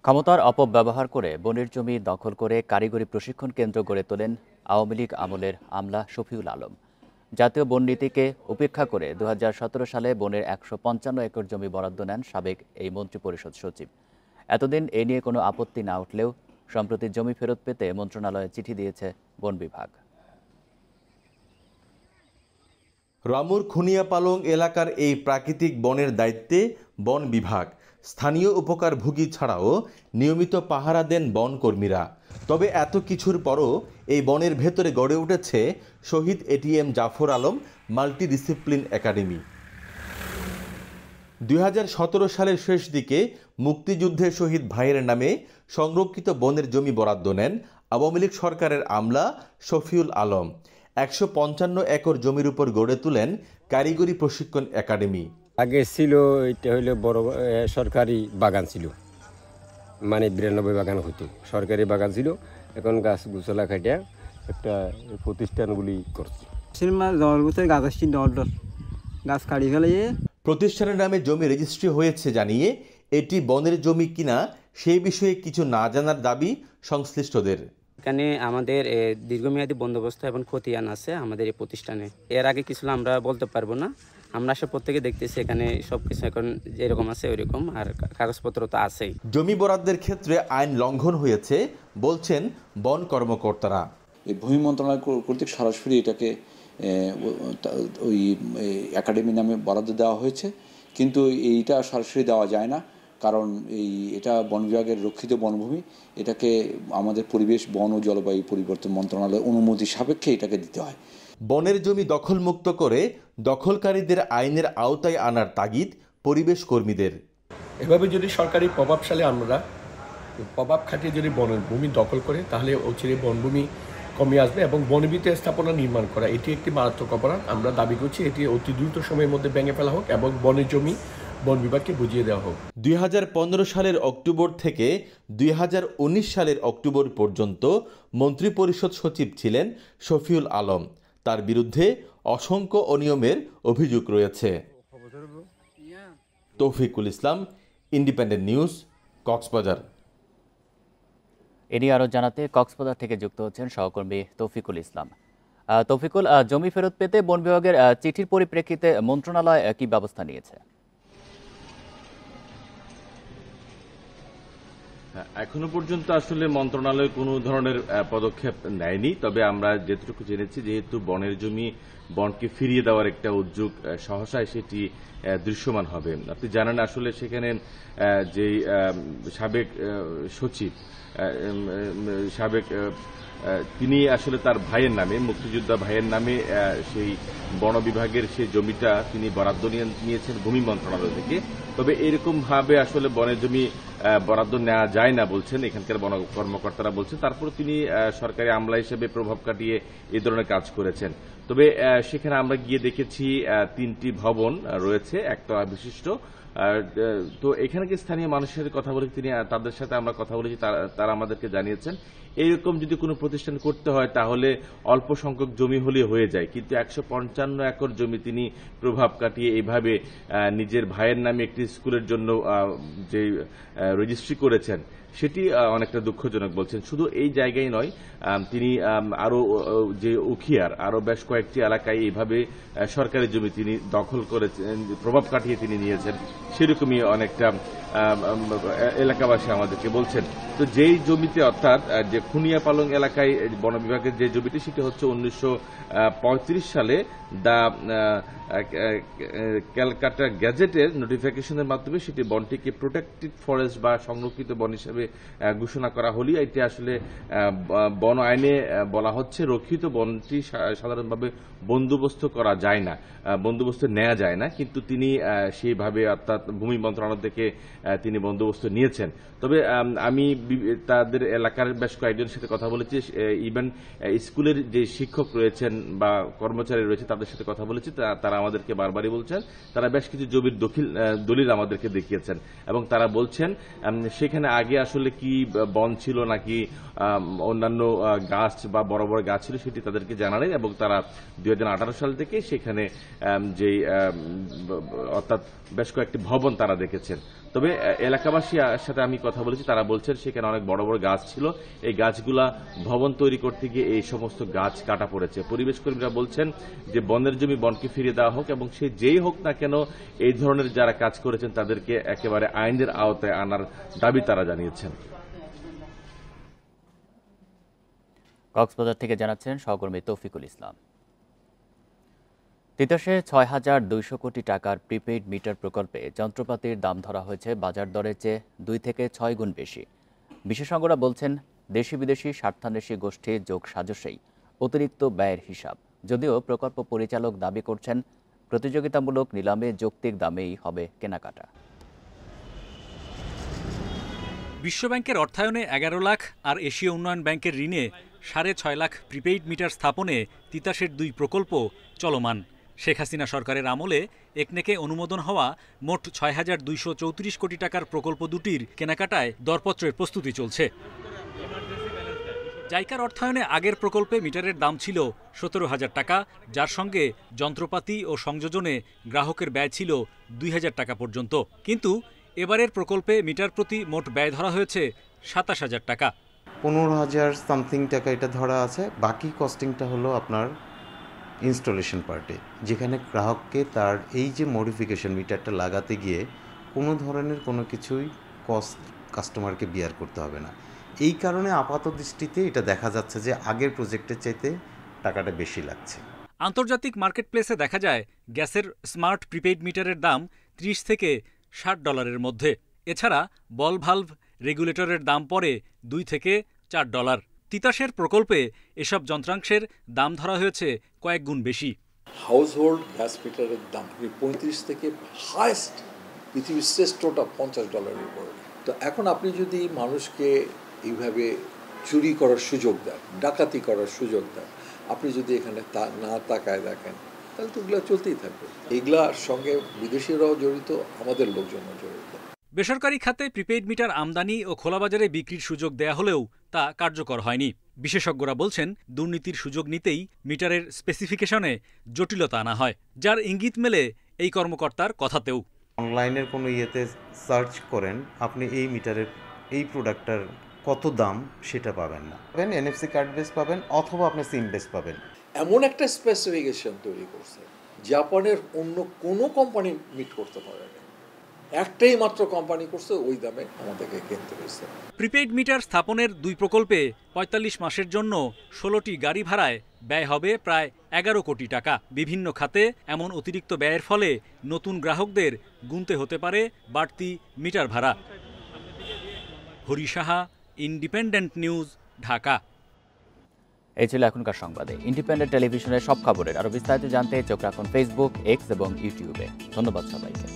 ক্ষমতার অপব্যবহার করে বনের জমি দখল করে কারিগরি প্রশিক্ষণ কেন্দ্র গড়ে তোলেন আওয়ামী লীগ আমলের আমলা শফিউল আলম। জাতীয় বন নীতিকে উপেক্ষা করে 2017 সালে বনের 155 একর জমি বরাদ্দ নেন সাবেক এই মন্ত্রিপরিষদ সচিব। এতদিন এ নিয়ে কোনো আপত্তি না উঠলেও সম্প্রতি জমি ফেরত পেতে মন্ত্রণালয়ে চিঠি দিয়েছে বন বিভাগ।
রামুর খুনিয়াপালং এলাকার এই প্রাকৃতিক বনের দায়িত্বে বন বিভাগ। স্থানীয় উপকারভোগী ছাড়াও নিয়মিত পাহারা দেন বন কর্মীরা। তবে এত কিছুর পরও এই বনের ভেতরে গড়ে উঠেছে শহীদ এটিএম জাফর আলম মাল্টিডিসিপ্লিন একাডেমি। 2017 সালের শেষ দিকে মুক্তিযুদ্ধে শহীদ ভাইয়ের নামে সংরক্ষিত বনের জমি বরাদ্দ নেন আওয়ামী লীগ সরকারের আমলা শফিউল আলম। 155 একর জমির উপর গড়ে তোলেন কারিগরি প্রশিক্ষণ একাডেমি।
আগে ছিল এটা হইলে বড় সরকারি বাগান ছিল, মানে 92 বাগান হতো, সরকারি বাগান ছিল। এখন গাছ গুছলা খাটিয়া একটা প্রতিষ্ঠানগুলি করছে। গাছ কাটি ফেলে
প্রতিষ্ঠানের নামে জমি রেজিস্ট্রি হয়েছে জানিয়ে এটি বনের জমি কিনা সেই বিষয়ে কিছু না জানার দাবি সংশ্লিষ্টদের।
এখানে আমাদের দীর্ঘমেয়াদী বন্দোবস্ত এবং খতিয়ান আছে আমাদের এই প্রতিষ্ঠানে। এর আগে কিছু আমরা বলতে পারবো না, আমরা সব প্রত্যেকে দেখতেছি এখানে সবকিছু এখন যেরকম আছে ওইরকম, আর কাগজপত্র তো আছেই।
জমি বরাদ্দের ক্ষেত্রে আইন লঙ্ঘন হয়েছে বলছেন বন কর্মকর্তারা।
এই ভূমি মন্ত্রণালয় কর্তৃক সরাসরি এটাকে ওই একাডেমি নামে বরাদ্দ দেওয়া হয়েছে, কিন্তু এইটা সরাসরি দেওয়া যায় না, কারণ এটা বন বিভাগের রক্ষিত বনভূমি। এটাকে আমাদের পরিবেশ, বন ও জলবায়ু পরিবর্তন মন্ত্রণালয়ের অনুমতি সাপেক্ষে এটাকে দিতে হয়।
বনের জমি দখলমুক্ত করে দখলকারীদের আইনের আওতায় আনার তাগিদ পরিবেশ কর্মীদের।
এভাবে যদি সরকারি প্রভাবশালী আমরা
প্রভাব খাটিয়ে যদি বনভূমি দখল করে তাহলে অচিরে বনভূমি কমে আসবে এবং বনবিতে স্থাপনা নির্মাণ করা এটি একটি মারাত্মক অপরাধ। আমরা দাবি করছি এটি অতি দ্রুত সময়ের মধ্যে ভেঙে ফেলা হোক এবং বনের জমি বন বিভাগকে বুঝিয়ে দেওয়া হোক।
2015 সালের অক্টোবর থেকে 2019 সালের অক্টোবর পর্যন্ত মন্ত্রিপরিষদ সচিব ছিলেন শফিউল আলম। তার বিরুদ্ধে অসংখ্য অনিয়মের অভিযোগ রয়েছে। তৌফিকুল ইসলাম, ইন্ডিপেন্ডেন্ট নিউজ, কক্সবাজার।
এ নিয়ে আরও জানাতে কক্সবাজার থেকে যুক্ত হচ্ছেন সহকর্মী তৌফিকুল ইসলাম। তৌফিকুল, জমি ফেরত পেতে বন বিভাগের চিঠির পরিপ্রেক্ষিতে মন্ত্রণালয় কি ব্যবস্থা নিয়েছে?
এখনো পর্যন্ত আসলে মন্ত্রণালয় কোনো ধরনের পদক্ষেপ নেয়নি। তবে আমরা যেটুকু জেনেছি, যেহেতু বনের জমি বনকে ফিরিয়ে দেওয়ার একটা উদ্যোগ সহসায় সেটি দৃশ্যমান হবে। আপনি জানেন আসলে সেখানে যে সাবেক সচিব তিনি আসলে তার ভাইয়ের নামে, মুক্তিযোদ্ধা ভাইয়ের নামে সেই বন বিভাগের সেই জমিটা তিনি বরাদ্দ নিয়েছেন ভূমি মন্ত্রণালয় থেকে। তবে এরকম ভাবে আসলে বনের জমি বরাদ্দ নেওয়া যায় না বলছেন এখানকার বন কর্মকর্তারা বলছেন। তারপর তিনি সরকারি আমলা হিসেবে প্রভাব কাটিয়ে এই ধরনের কাজ করেছেন। তবে সেখানে আমরা গিয়ে দেখেছি 3টি ভবন রয়েছে একতলা বিশিষ্ট। তো এখানে কি স্থানীয় মানুষের সাথে কথা বলে তাদের সাথে আমরা কথা বলেছি, তারা আমাদেরকে জানিয়েছেন এইরকম যদি কোনো প্রতিষ্ঠান করতে হয় তাহলে অল্প সংখ্যক জমি হলে হয়ে যায়, কিন্তু 155 একর জমি তিনি প্রভাব কাটিয়ে এইভাবে নিজের ভাইয়ের নামে একটি স্কুলের জন্য যে রেজিস্ট্রি করেছেন সেটি অনেকটা দুঃখজনক বলছেন। শুধু এই জায়গায় নয়, তিনি আরো যে উখিয়ার আরো বেশ কয়েকটি এলাকায় এইভাবে সরকারি জমি তিনি দখল করেছেন, প্রভাব কাটিয়ে তিনি নিয়েছেন, সেরকমই অনেকটা এলাকাবাসী আমাদেরকে বলছেন। তো যেই জমিতে অর্থাৎ যে খুনিয়া পালং এলাকায় বন বিভাগের যে জমিটি সেটি হচ্ছে 1935 সালে দা ক্যালকাটা গ্যাজেটের নোটিফিকেশনের মাধ্যমে সেটি বনটিকে প্রোটেক্টেড ফরেস্ট বা সংরক্ষিত বন হিসেবে ঘোষণা করা হলেও এটি আসলে বন আইনে বলা হচ্ছে রক্ষিত বনটি সাধারণভাবে বন্দোবস্ত করা যায় না, বন্দোবস্ত নেওয়া যায় না, কিন্তু তিনি সেইভাবে অর্থাৎ ভূমি মন্ত্রণালয় থেকে তিনি বন্দোবস্ত নিয়েছেন। তবে আমি তাদের এলাকার বেশ কয়েকজনের সাথে কথা বলেছি, ইভেন স্কুলের যে শিক্ষক রয়েছেন বা কর্মচারী রয়েছে তাদের সাথে কথা বলেছি। তারা আমাদেরকে বারবারই বলছেন তারা বেশ কিছু জমির দলিল আমাদেরকে দেখিয়েছেন এবং তারা বলছেন সেখানে আগে আসলে কি বন ছিল নাকি অন্যান্য গাছ বা বড় বড় গাছ ছিল সেটি তাদেরকে জানালেন এবং তারা 2018 সাল থেকে সেখানে যে অর্থাৎ বেশ কয়েকটি ভবন তারা দেখেছেন। তবে এলাকাবাসীর সাথে আমি কথা বলেছি, তারা বলছেন সেখানে অনেক বড় বড় গাছ ছিল, এই গাছগুলা ভবন তৈরি করতে গিয়ে এই সমস্ত গাছ কাটা পড়েছে। পরিবেশ কর্মীরা বলছেন যে বনের জমি বনকে ফিরিয়ে দেওয়া হোক এবং সে যেই হোক না কেন এই ধরনের যারা কাজ করেছেন তাদেরকে একেবারে আইনের আওতায় আনার দাবি তারা জানিয়েছেন।
কক্সবাজার থেকে জানাচ্ছেন সহকর্মী তৌফিকুল ইসলাম। তিতাসে ৬,২০০ কোটি টাকার প্রিপেইড মিটার প্রকল্পে যন্ত্রপাতির দাম ধরা হয়েছে বাজার দরের চেয়ে 2 থেকে 6 গুণ বেশি। বিশেষজ্ঞরা বলছেন দেশি বিদেশি স্বার্থান্বেষী গোষ্ঠীর যোগ সাজসেই অতিরিক্ত ব্যয়ের হিসাব। যদিও প্রকল্প পরিচালক দাবি করছেন প্রতিযোগিতামূলক নিলামে যৌক্তিক দামেই হবে কেনাকাটা।
বিশ্বব্যাংকের অর্থায়নে 11 লাখ আর এশীয় উন্নয়ন ব্যাংকের ঋণে 6.5 লাখ প্রিপেইড মিটার স্থাপনে তিতাসের 2 প্রকল্প চলমান। শেখ হাসিনা সরকারের আমলে একনেকে অনুমোদন হওয়া মোট 6,234 কোটি টাকার প্রকল্প দুটির কেনাকাটায় দরপত্রের প্রস্তুতি চলছে। জাইকার অর্থায়নে আগের প্রকল্পে মিটারের দাম ছিল 17,000 টাকা, যার সঙ্গে যন্ত্রপাতি ও সংযোজনে গ্রাহকের ব্যয় ছিল 2,000 টাকা পর্যন্ত। কিন্তু এবারের প্রকল্পে মিটার প্রতি মোট ব্যয় ধরা হয়েছে 27,000 টাকা।
15,000 সামথিং টাকা এটা ধরা আছে। বাকি কস্টিংটা হলো আপনার ইনস্টলেশন পার্টে, যেখানে গ্রাহককে তার এই যে মডিফিকেশন মিটারটা লাগাতে গিয়ে কোনো ধরনের কোনো কিছুই কস্ট কাস্টমারকে বিয়ার করতে হবে না। এই কারণে আপাত দৃষ্টিতে এটা দেখা যাচ্ছে যে আগের প্রজেক্টের চাইতে টাকাটা বেশি লাগছে।
আন্তর্জাতিক মার্কেটপ্লেসে দেখা যায় গ্যাসের স্মার্ট প্রিপেইড মিটারের দাম $30 থেকে $60 মধ্যে। এছাড়া বল ভালভ রেগুলেটরের দাম পড়ে $2 থেকে $4। তিতাসের প্রকল্পে এসব যন্ত্রাংশের দাম ধরা হয়েছে কয়েক গুণ বেশি।
হাউসহোল্ড গ্যাস মিটারের দাম 35 থেকে হাইয়েস্ট পৃথিবীর শ্রেষ্ঠটা $50 উপরে। তো এখন আপনি যদি মানুষকে এইভাবে চুরি করার সুযোগ দেন, ডাকাতি করার সুযোগ দেন, আপনি যদি এখানে না তাকায় দেখেন, তাহলে তো এগুলো চলতেই থাকবে। এগুলার সঙ্গে বিদেশিরাও জড়িত, আমাদের লোকজনও জড়িত।
বেসরকারি খাতে প্রিপেইড মিটার আমদানি ও খোলাবাজারে বিক্রির সুযোগ দেয়া হলেও তা কার্যকর হয়নি। বিশেষজ্ঞরা বলছেন, দুর্নীতির সুযোগ নিতেই মিটারের স্পেসিফিকেশনে জটিলতা আনা হয়, যার ইঙ্গিত মেলে এই কর্মকর্তার কথাতেও।
অনলাইনের কোনো ইয়েতে সার্চ করেন, আপনি এই মিটারের এই প্রোডাক্টটার কত দাম সেটা পাবেন না, এনএফসি কার্ড বেস পাবেন অথবা আপনি সিম বেস পাবেন।
এমন একটা স্পেসিফিকেশন তৈরি করছে জাপানের অন্য কোনো কোম্পানি মিট করতে পারে না, একটাই মাত্র কোম্পানি করছে, ওই দামে আমাদেরকে কিনতে হয়েছে।
প্রিপেইড মিটার স্থাপনের 2 প্রকল্পে 45 মাসের জন্য 16টি গাড়ি ভাড়ায় ব্যয় হবে প্রায় 11 কোটি টাকা। বিভিন্ন খাতে এমন অতিরিক্ত ব্যয়ের ফলে নতুন গ্রাহকদের গুনতে হতে পারে বাড়তি মিটার ভাড়া। Hari Saha, independent news, Dhaka.
এই ছিল এখনকার সংবাদে। ইন্ডিপেন্ডেন্ট টেলিভিশনের সব খবরের আরও বিস্তারিত জানতে চোখ রাখুন ফেসবুক, এক্স এবং ইউটিউবে। ধন্যবাদ সবাইকে।